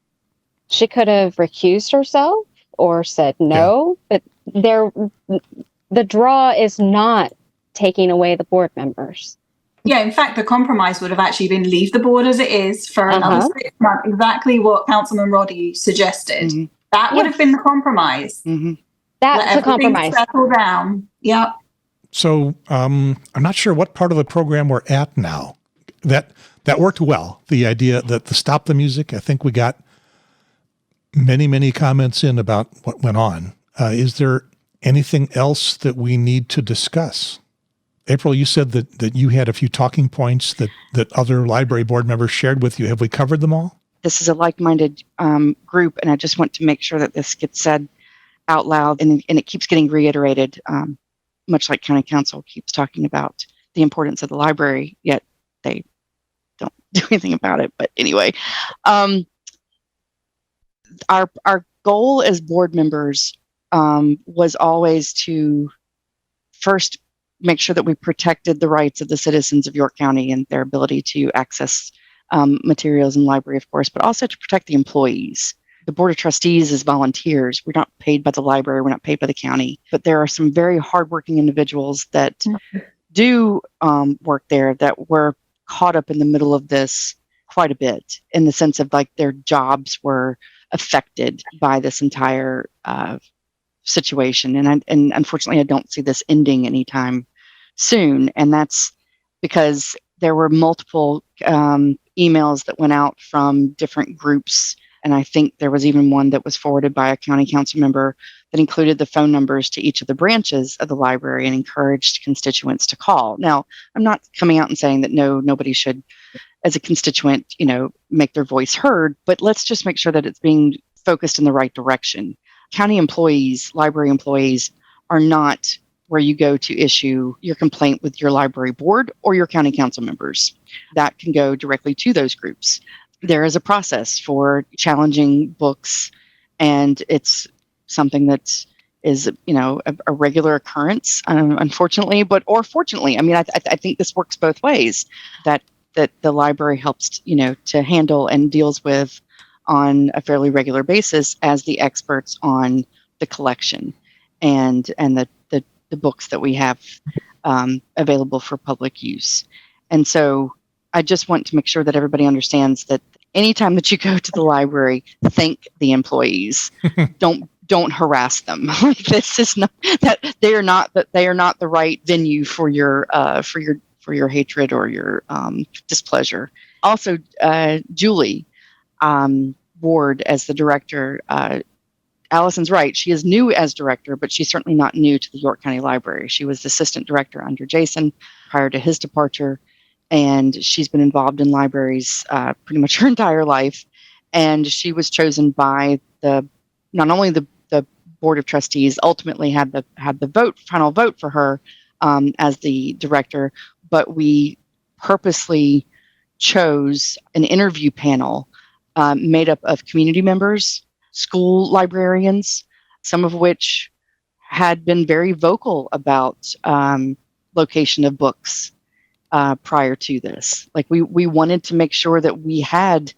she could have recused herself or said no, but the draw is not taking away the board members. Yeah, in fact, the compromise would have actually been leave the board as it is for another 6 months, exactly what Councilman Roddy suggested. That would have been the compromise. That's the compromise. Settle down. Yep. So I'm not sure what part of the program we're at now. That worked well. The idea that the stop the music, I think we got many comments in about what went on. Is there anything else that we need to discuss? April, you said that you had a few talking points that other library board members shared with you. Have we covered them all? This is a like-minded group, and I just want to make sure that this gets said out loud, and it keeps getting reiterated, much like county council keeps talking about the importance of the library, yet they don't do anything about it. But anyway, our goal as board members was always to first make sure that we protected the rights of the citizens of York County and their ability to access materials in the library, of course, but also to protect the employees. The Board of Trustees is volunteers. We're not paid by the library. We're not paid by the county. But there are some very hardworking individuals that do work there that were caught up in the middle of this quite a bit, in the sense of like their jobs were affected by this entire situation. And unfortunately, I don't see this ending anytime soon. And that's because there were multiple emails that went out from different groups. And I think there was even one that was forwarded by a county council member that included the phone numbers to each of the branches of the library and encouraged constituents to call. Now, I'm not coming out and saying that nobody should, as a constituent, make their voice heard, but let's just make sure that it's being focused in the right direction. County employees, library employees, are not where you go to issue your complaint with your library board or your county council members. That can go directly to those groups. There is a process for challenging books, and it's something that is, a regular occurrence, unfortunately, or fortunately. I mean, I think this works both ways, that the library helps, to handle and deals with on a fairly regular basis as the experts on the collection and the books that we have available for public use. And so I just want to make sure that everybody understands that anytime that you go to the library, thank the employees. Don't harass them. This is not that they are not the right venue for your hatred or your displeasure. Also, Julie Ward as the director. Allison's right. She is new as director, but she's certainly not new to the York County Library. She was assistant director under Jason prior to his departure, and she's been involved in libraries pretty much her entire life. And she was chosen by not only the Board of Trustees ultimately had the final vote for her as the director, but we purposely chose an interview panel made up of community members, school librarians, some of which had been very vocal about location of books prior to this. Like we wanted to make sure that we had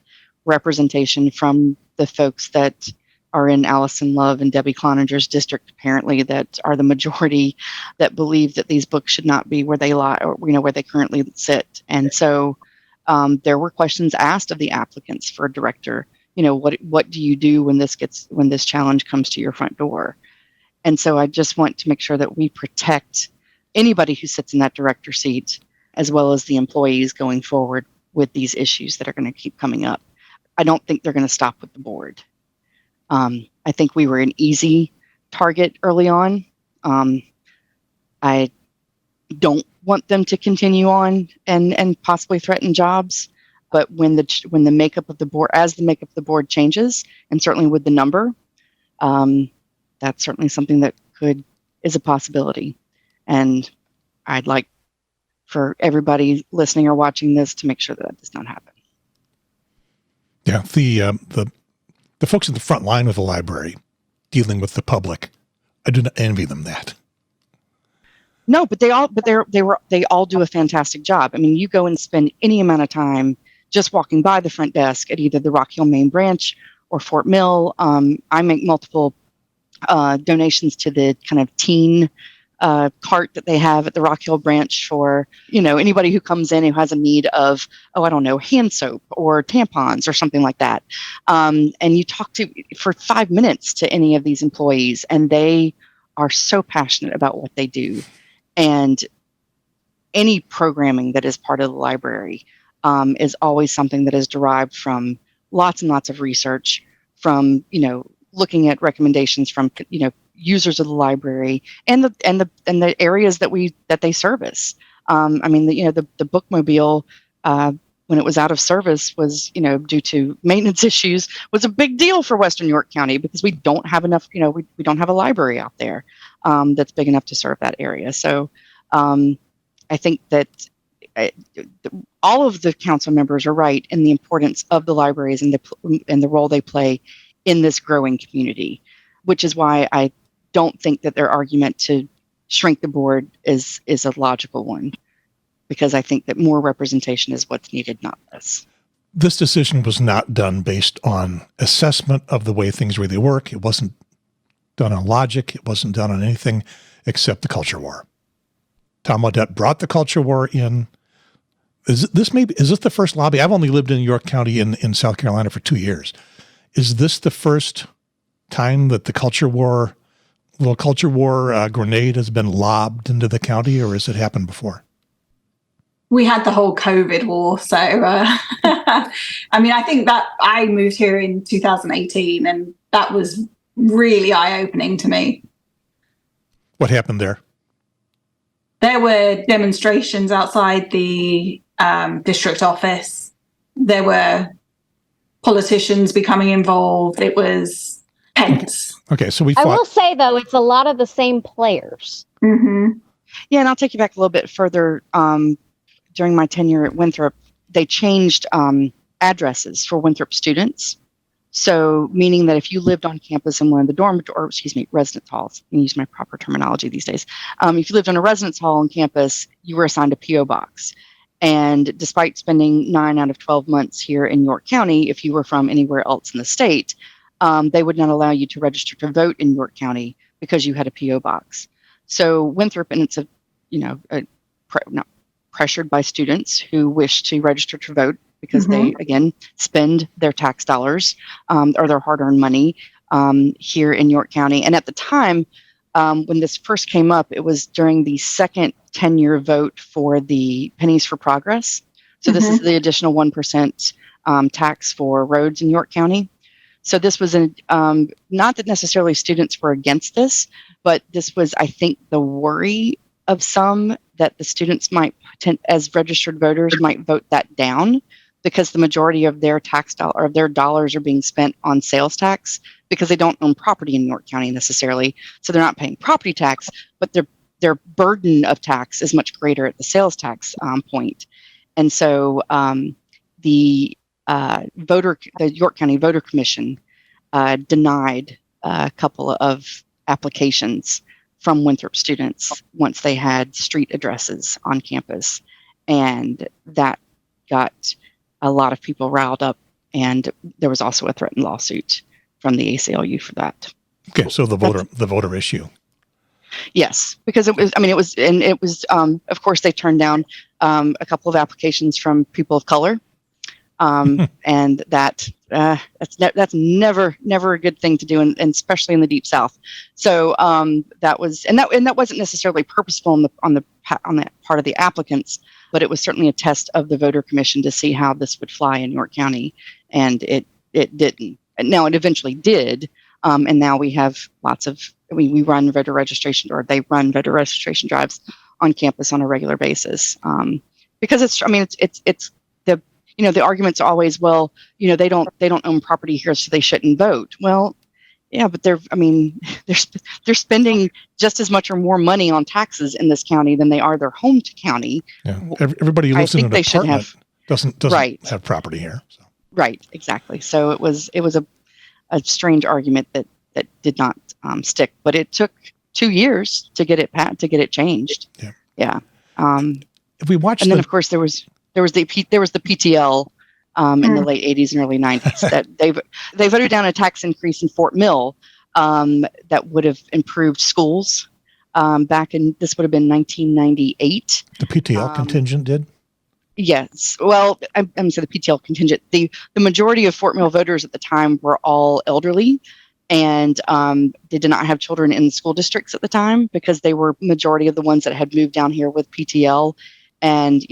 representation from the folks that are in Allison Love and Debbie Cloninger's district, apparently, that are the majority that believe that these books should not be where they lie, or where they currently sit. And so there were questions asked of the applicants for a director. What do you do when this challenge comes to your front door? And so I just want to make sure that we protect anybody who sits in that director seat, as well as the employees going forward with these issues that are going to keep coming up. I don't think they're going to stop with the board. I think we were an easy target early on. I don't want them to continue on and possibly threaten jobs. But when the makeup of the board, as the makeup of the board changes, and certainly with the number, that's certainly something that is a possibility. And I'd like for everybody listening or watching this to make sure that does not happen. Yeah, the folks at the front line of the library dealing with the public, I do not envy them that. No, but they all do a fantastic job. I mean, you go and spend any amount of time just walking by the front desk at either the Rock Hill main branch or Fort Mill. I make multiple donations to the kind of teen cart that they have at the Rock Hill branch for, anybody who comes in who has a need of, hand soap or tampons or something like that. And you talk for 5 minutes to any of these employees, and they are so passionate about what they do. And any programming that is part of the library is always something that is derived from lots and lots of research, from, looking at recommendations from, users of the library and the areas that they service. The bookmobile, when it was out of service, was, due to maintenance issues, was a big deal for Western York County, because we don't have enough, we don't have a library out there that's big enough to serve that area. So I think that all of the council members are right in the importance of the libraries and the role they play in this growing community, which is why I don't think that their argument to shrink the board is a logical one, because I think that more representation is what's needed, not less. This decision was not done based on assessment of the way things really work. It wasn't done on logic. It wasn't done on anything except the culture war. Tom Audette brought the culture war in. Is this the first lobby? I've only lived in York County in South Carolina for 2 years. Is this the first time that the little culture war grenade has been lobbed into the county, or has it happened before? We had the whole COVID war. So, I mean, I think that I moved here in 2018, and that was really eye-opening to me. What happened there? There were demonstrations outside the district office. There were politicians becoming involved. It was tense. Okay, so I will say, though, it's a lot of the same players. Mm-hmm. Yeah, and I'll take you back a little bit further. During my tenure at Winthrop, they changed addresses for Winthrop students. So meaning that if you lived on campus in one of the residence halls, I can use my proper terminology these days. If you lived in a residence hall on campus, you were assigned a P.O. box. And despite spending 9 out of 12 months here in York County, if you were from anywhere else in the state, they would not allow you to register to vote in York County because you had a P.O. box. So Winthrop, and it's not pressured by students who wish to register to vote because they, again, spend their tax dollars or their hard-earned money here in York County. And at the time, when this first came up, it was during the second 10-year vote for the Pennies for Progress. So this is the additional 1% tax for roads in York County. So this was not that necessarily students were against this, but this was, I think, the worry of some that the students might, as registered voters, might vote that down because the majority of their their dollars are being spent on sales tax because they don't own property in York County necessarily. So they're not paying property tax, but their burden of tax is much greater at the sales tax point. And so the York County Voter Commission denied a couple of applications from Winthrop students once they had street addresses on campus. And that got a lot of people riled up. And there was also a threatened lawsuit from the ACLU for that. Okay, so the voter issue. Yes, because it was, of course, they turned down a couple of applications from people of color. And that's never a good thing to do, and especially in the Deep South. So that wasn't necessarily purposeful on the part of the applicants, but it was certainly a test of the voter commission to see how this would fly in York County, and it didn't. Now it eventually did, and now we have we run voter registration, or they run voter registration drives on campus on a regular basis, because the argument's always, well, they don't own property here, so they shouldn't vote. Well, yeah, but they're spending just as much or more money on taxes in this county than they are their home county. Yeah, everybody who lives in an apartment doesn't have property here. So. Right, exactly. So it was a strange argument that did not stick, but it took 2 years to get it changed. Yeah. If we watch, and then of course there was the PTL in the late 80s and early 90s that they voted down a tax increase in Fort Mill that would have improved schools this would have been 1998. The PTL contingent did? Yes. Well, I'm saying the PTL contingent. The majority of Fort Mill voters at the time were all elderly, and they did not have children in the school districts at the time because they were majority of the ones that had moved down here with PTL. And,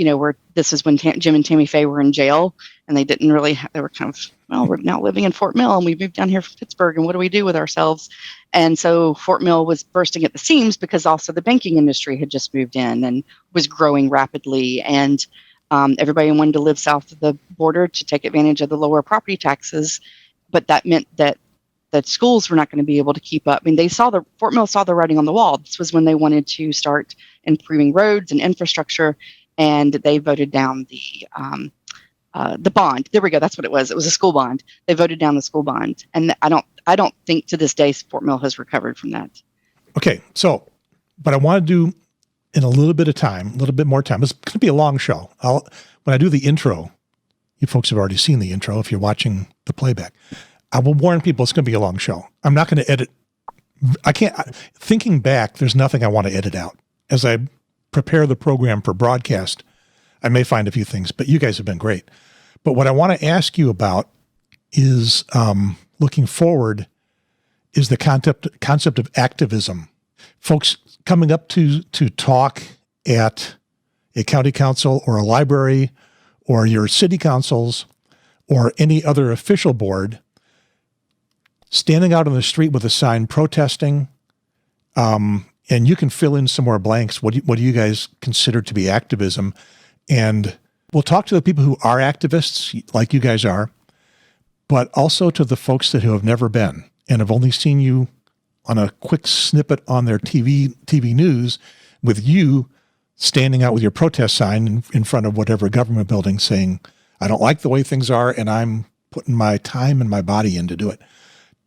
this is when Jim and Tammy Faye were in jail, and they didn't really, they were kind of, well, we're now living in Fort Mill and we moved down here from Pittsburgh, and what do we do with ourselves? And so Fort Mill was bursting at the seams because also the banking industry had just moved in and was growing rapidly. And everybody wanted to live south of the border to take advantage of the lower property taxes. But that meant that schools were not going to be able to keep up. I mean, Fort Mill saw the writing on the wall. This was when they wanted to start improving roads and infrastructure, and they voted down the bond. There we go. That's what it was. It was a school bond. They voted down the school bond, and I don't think to this day Fort Mill has recovered from that. Okay, so But I want to do in a little bit of time, a little bit more time. It's going to be a long show. When I do the intro, you folks have already seen the intro if you're watching the playback. I will warn people it's going to be a long show. I'm not going to edit. Thinking back, there's nothing I want to edit out. As I prepare the program for broadcast, I may find a few things, but you guys have been great. But what I want to ask you about is looking forward is the concept of activism. Folks coming up to talk at a county council or a library or your city councils or any other official board, standing out on the street with a sign protesting, and you can fill in some more blanks. What do you guys consider to be activism? And we'll talk to the people who are activists, like you guys are, but also to the folks who have never been and have only seen you on a quick snippet on their TV news with you standing out with your protest sign in front of whatever government building saying, I don't like the way things are, and I'm putting my time and my body in to do it.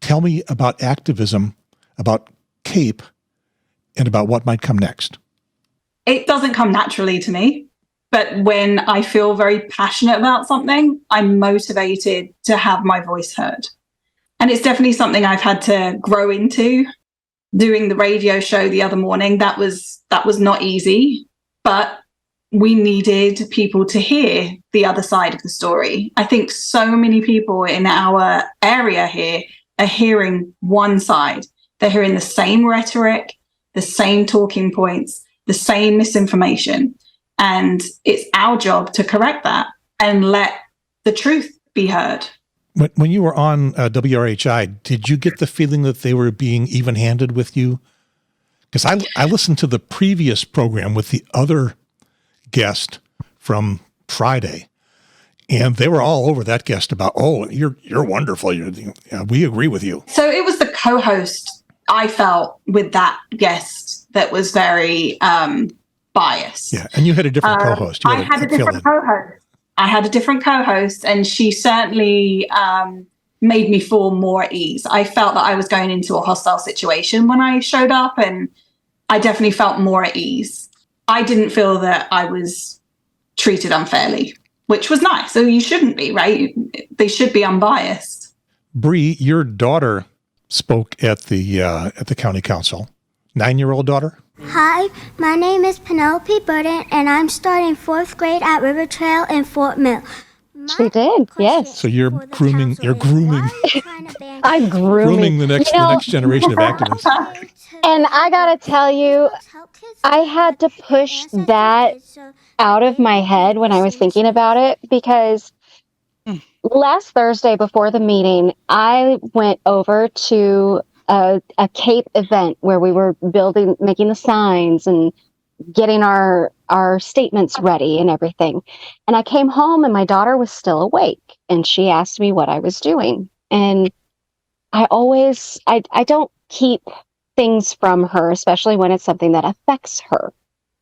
Tell me about activism, about CAPE, and about what might come next. It doesn't come naturally to me, but when I feel very passionate about something, I'm motivated to have my voice heard. And it's definitely something I've had to grow into. Doing the radio show the other morning, that was not easy, but we needed people to hear the other side of the story. I think so many people in our area here are hearing one side. They're hearing the same rhetoric, the same talking points, the same misinformation. And it's our job to correct that and let the truth be heard. When you were on WRHI, did you get the feeling that they were being even-handed with you? Because I listened to the previous program with the other guest from Friday, and they were all over that guest about, oh, you're wonderful. We agree with you. So it was the co-host, I felt, with that guest that was very biased. Yeah, and you had a different co-host. I had a different co-host, and she certainly made me feel more at ease. I felt that I was going into a hostile situation when I showed up, and I definitely felt more at ease. I didn't feel that I was treated unfairly, which was nice. So you shouldn't be, right? They should be unbiased. Bree, your daughter spoke at the county council. 9-year-old daughter? Hi, my name is Penelope Burden, and I'm starting 4th grade at River Trail in Fort Mill. She did, yes. So you're grooming. I'm grooming the next generation of activists. And I gotta tell you, I had to push that out of my head when I was thinking about it, because last Thursday before the meeting, I went over to a CAPE event where we were making the signs and getting our statements ready and everything. And I came home and my daughter was still awake, and she asked me what I was doing. And I don't keep things from her, especially when it's something that affects her.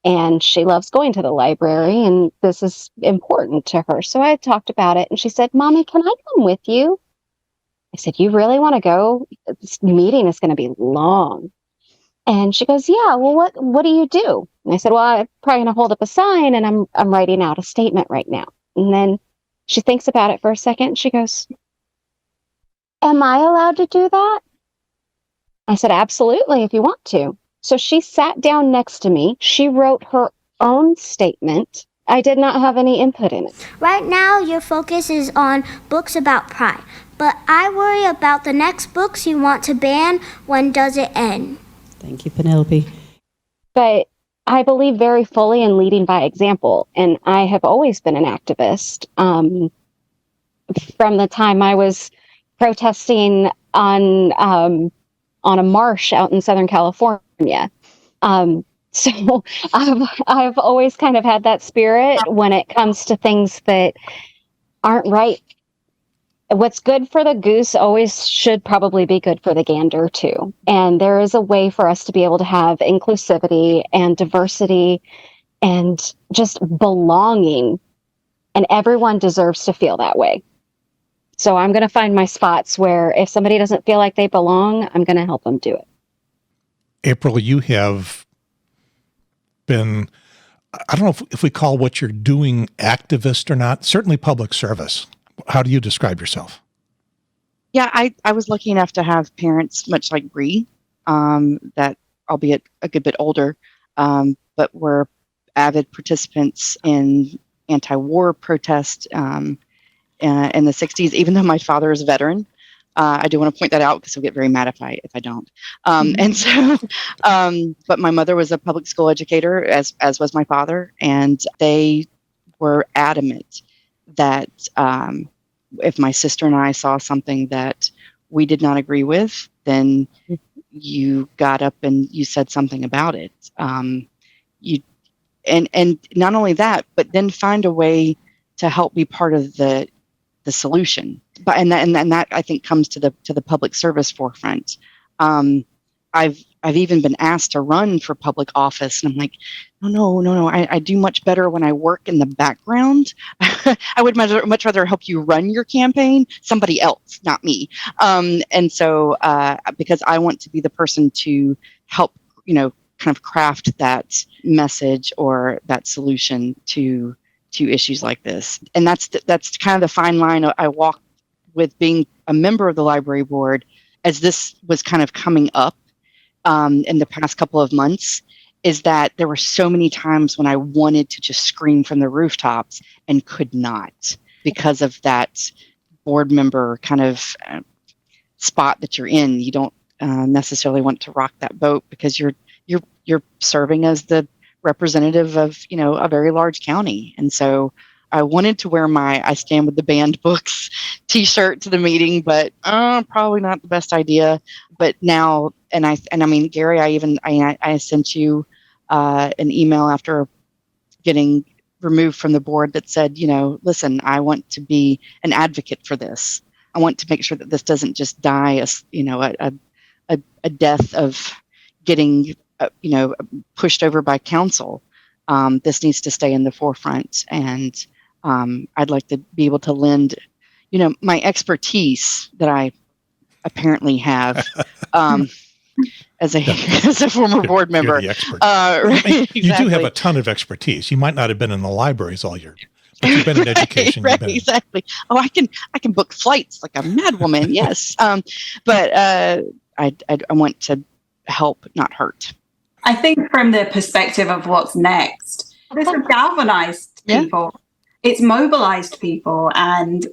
And she loves going to the library, and this is important to her. So I talked about it, and she said, Mommy, can I come with you? I said, you really want to go? This meeting is going to be long. And she goes, yeah, well, what do you do? And I said, well, I'm probably going to hold up a sign, and I'm writing out a statement right now. And then she thinks about it for a second. She goes, am I allowed to do that? I said, absolutely, if you want to. So she sat down next to me. She wrote her own statement. I did not have any input in it. Right now, your focus is on books about pride, but I worry about the next books you want to ban. When does it end? Thank you, Penelope. But I believe very fully in leading by example, and I have always been an activist. From the time I was protesting on a marsh out in Southern California. So I've always kind of had that spirit when it comes to things that aren't right. What's good for the goose always should probably be good for the gander too. And there is a way for us to be able to have inclusivity and diversity and just belonging. And everyone deserves to feel that way. So I'm going to find my spots where if somebody doesn't feel like they belong, I'm going to help them do it. April, you have been, I don't know if we call what you're doing activist or not, certainly public service. How do you describe yourself? Yeah, I was lucky enough to have parents much like Bree, that albeit a good bit older, but were avid participants in anti-war protest in the 60s, even though my father is a veteran. I do want to point that out because he'll get very mad if I don't. And so, but my mother was a public school educator, as was my father, and they were adamant that if my sister and I saw something that we did not agree with, then you got up and you said something about it. You and not only that, but then find a way to help be part of the solution. But and that I think comes to the public service forefront. I've even been asked to run for public office, and I'm like, no. I do much better when I work in the background. I would much rather help you run your campaign, somebody else, not me. And so because I want to be the person to help, kind of craft that message or that solution to issues like this. And that's kind of the fine line I walk with being a member of the library board, as this was kind of coming up in the past couple of months, is that there were so many times when I wanted to just scream from the rooftops and could not, because of that board member kind of spot that you're in. You don't necessarily want to rock that boat because you're serving as the representative of, a very large county. And so I wanted to wear my I Stand With the Banned Books t-shirt to the meeting, but probably not the best idea. But now, and I mean, Gary, I sent you an email after getting removed from the board that said, listen, I want to be an advocate for this. I want to make sure that this doesn't just die as, a death of getting, pushed over by council. This needs to stay in the forefront. And I'd like to be able to lend, my expertise that I apparently have as a former board member. You're the expert. Right, You do have a ton of expertise. You might not have been in the libraries all year, but you've been in education. Right, exactly. Oh, I can book flights like a madwoman. Yes. But I want to help, not hurt. I think from the perspective of what's next, this has galvanized people. Yeah. It's mobilized people, and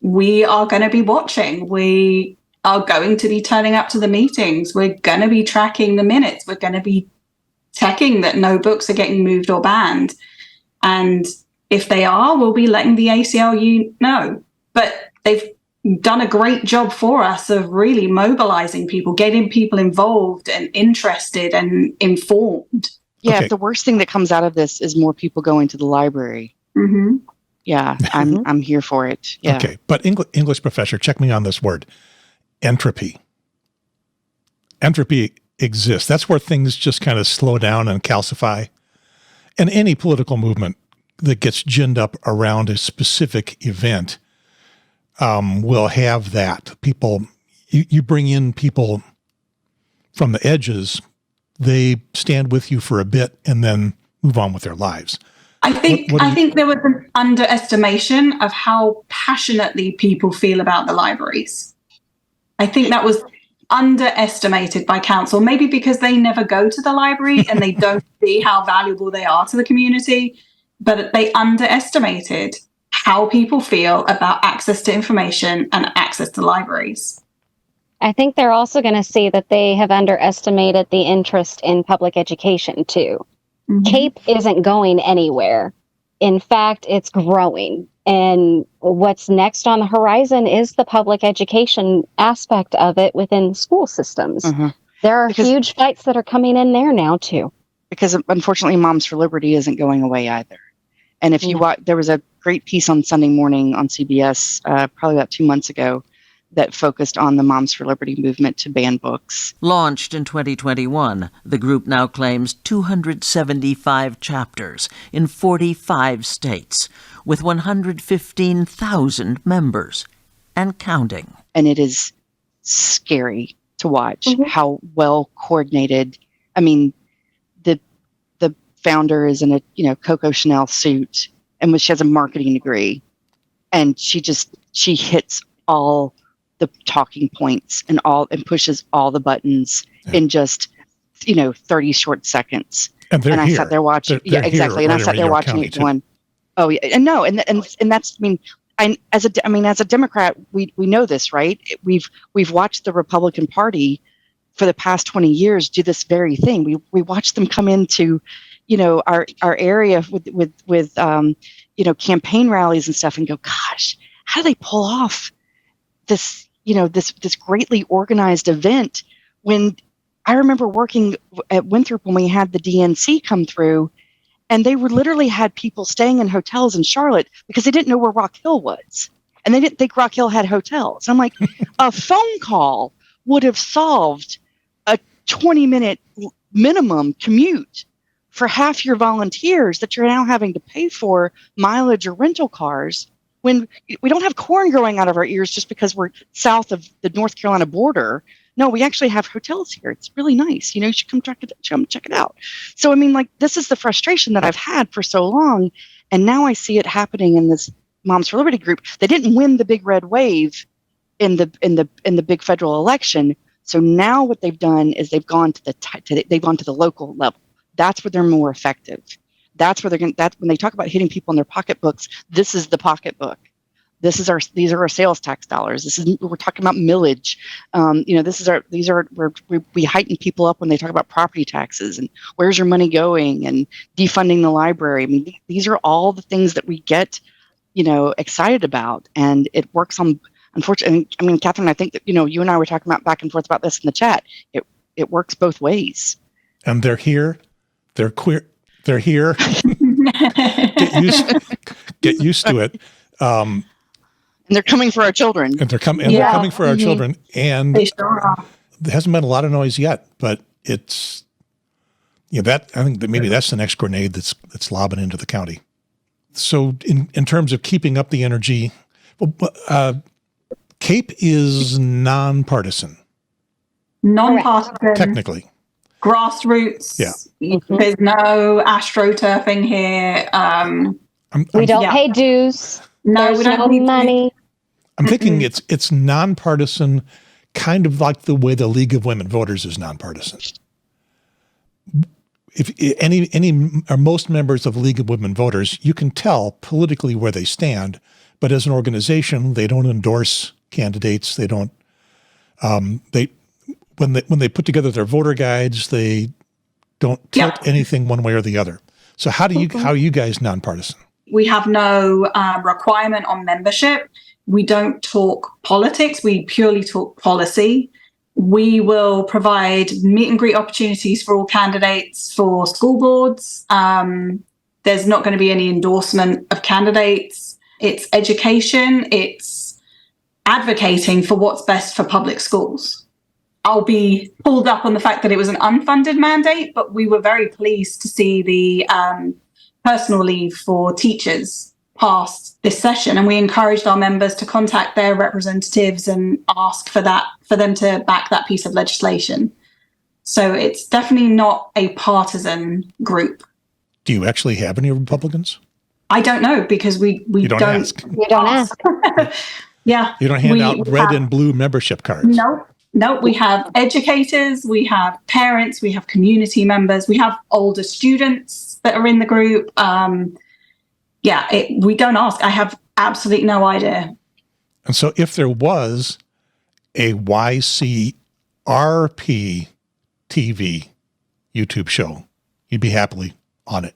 we are going to be watching. We are going to be turning up to the meetings. We're going to be tracking the minutes. We're going to be checking that no books are getting moved or banned. And if they are, we'll be letting the ACLU know. But they've done a great job for us of really mobilizing people, getting people involved and interested and informed. Yeah, Okay. The worst thing that comes out of this is more people going to the library. Mm-hmm. Yeah, I'm here for it. Yeah. Okay, but English professor, check me on this word. Entropy. Entropy exists. That's where things just kind of slow down and calcify. And any political movement that gets ginned up around a specific event will have that. People, you bring in people from the edges, they stand with you for a bit and then move on with their lives. I think there was an underestimation of how passionately people feel about the libraries. I think that was underestimated by council, maybe because they never go to the library and they don't see how valuable they are to the community, but they underestimated how people feel about access to information and access to libraries. I think they're also going to see that they have underestimated the interest in public education too. Mm-hmm. CAPE isn't going anywhere. In fact, it's growing. And what's next on the horizon is the public education aspect of it within school systems. Mm-hmm. There are huge fights that are coming in there now too. Because unfortunately, Moms for Liberty isn't going away either. And if you watch, there was a great piece on Sunday morning on CBS, probably about 2 months ago, that focused on the Moms for Liberty movement to ban books. Launched in 2021, the group now claims 275 chapters in 45 states, with 115,000 members, and counting. And it is scary to watch how well coordinated. I mean, founder is in a Coco Chanel suit, and she has a marketing degree, and she hits all the talking points and pushes all the buttons in just 30 short seconds. And I sat there watching. They're exactly. Here, and I sat there watching it going, oh yeah, and no, and that's, as a Democrat, we know this, right? We've watched the Republican Party for the past 20 years do this very thing. We watched them come into, our area with campaign rallies and stuff, and go, gosh, how do they pull off this this greatly organized event? When I remember working at Winthrop when we had the DNC come through, and they literally had people staying in hotels in Charlotte because they didn't know where Rock Hill was. And they didn't think Rock Hill had hotels. I'm like, a phone call would have solved a 20-minute minimum commute for half your volunteers that you're now having to pay for mileage or rental cars, when we don't have corn growing out of our ears just because we're south of the North Carolina border. No, we actually have hotels here. It's really nice. You should come check it out. So, this is the frustration that I've had for so long. And now I see it happening in this Moms for Liberty group. They didn't win the big red wave in the big federal election. So now what they've done is they've gone to the local level. That's where they're more effective. That's where when they talk about hitting people in their pocketbooks, this is the pocketbook. These are our sales tax dollars. We're talking about millage. We heighten people up when they talk about property taxes and where's your money going and defunding the library. These are all the things that we get, excited about, and it works on. Unfortunately, Catherine, I think that you and I were talking about back and forth about this in the chat. It works both ways. And they're here. They're queer. They're here. Get used to it. And they're coming for our children. They're coming for our children. And they sure are. There hasn't been a lot of noise yet, but it's that I think that maybe that's the next grenade that's lobbing into the county. So in terms of keeping up the energy, CAPE is nonpartisan. Nonpartisan. Technically. Grassroots. Yeah. There's no astroturfing here. We don't pay dues. No, There's we don't no need money. I'm thinking it's nonpartisan, kind of like the way the League of Women Voters is nonpartisan. If any or most members of the League of Women Voters, you can tell politically where they stand, but as an organization, they don't endorse candidates. They don't. When they put together their voter guides, they don't tilt anything one way or the other. So how are you guys nonpartisan? We have no requirement on membership. We don't talk politics. We purely talk policy. We will provide meet and greet opportunities for all candidates for school boards. There's not going to be any endorsement of candidates. It's education. It's advocating for what's best for public schools. I'll be pulled up on the fact that it was an unfunded mandate, but we were very pleased to see the personal leave for teachers passed this session, and we encouraged our members to contact their representatives and ask for them to back that piece of legislation. So it's definitely not a partisan group. Do you actually have any Republicans? I don't know, because we don't ask. We don't ask. Yeah. You don't hand out red and blue membership cards. No, we have educators, we have parents, we have community members, we have older students that are in the group. We don't ask. I have absolutely no idea. And so if there was a YCRP TV YouTube show, you'd be happily on it.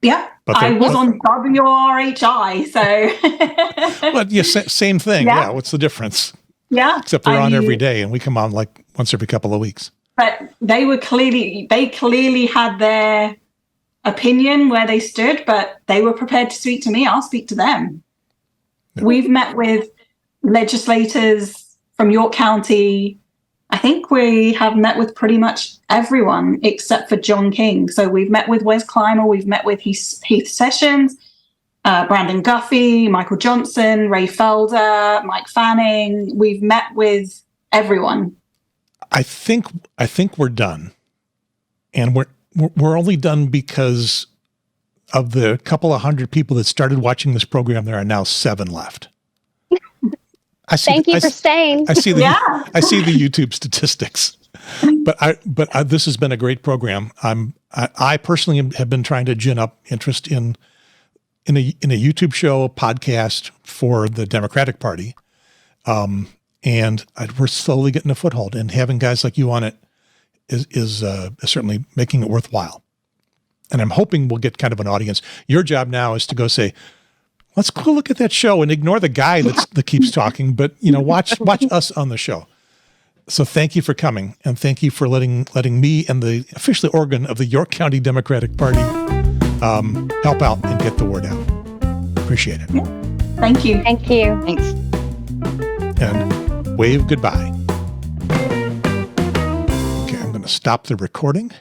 Yeah, I was on WRHI, so. But same thing. Yeah. What's the difference? Yeah. Except they're on every day, and we come on like once every couple of weeks. But they clearly had their opinion where they stood, but they were prepared to speak to me. I'll speak to them. Yeah. We've met with legislators from York County. I think we have met with pretty much everyone except for John King. So we've met with Wes Clymer, we've met with Heath Sessions, Brandon Guffey, Michael Johnson, Ray Felder, Mike Fanning. We've met with everyone. I think we're done, and we're only done because of the couple of hundred people that started watching this program. There are now 7 left. Thank you for staying. I see the YouTube statistics, but this has been a great program. I personally have been trying to gin up interest in a YouTube show, a podcast for the Democratic Party, and we're slowly getting a foothold. And having guys like you on it is certainly making it worthwhile. And I'm hoping we'll get kind of an audience. Your job now is to go say, let's go look at that show and ignore the guy that keeps talking, but watch us on the show. So thank you for coming, and thank you for letting me and the official organ of the York County Democratic Party help out and get the word out. Appreciate it. Yeah. Thank you. Thank you. Thanks. And wave goodbye. Okay, I'm going to stop the recording.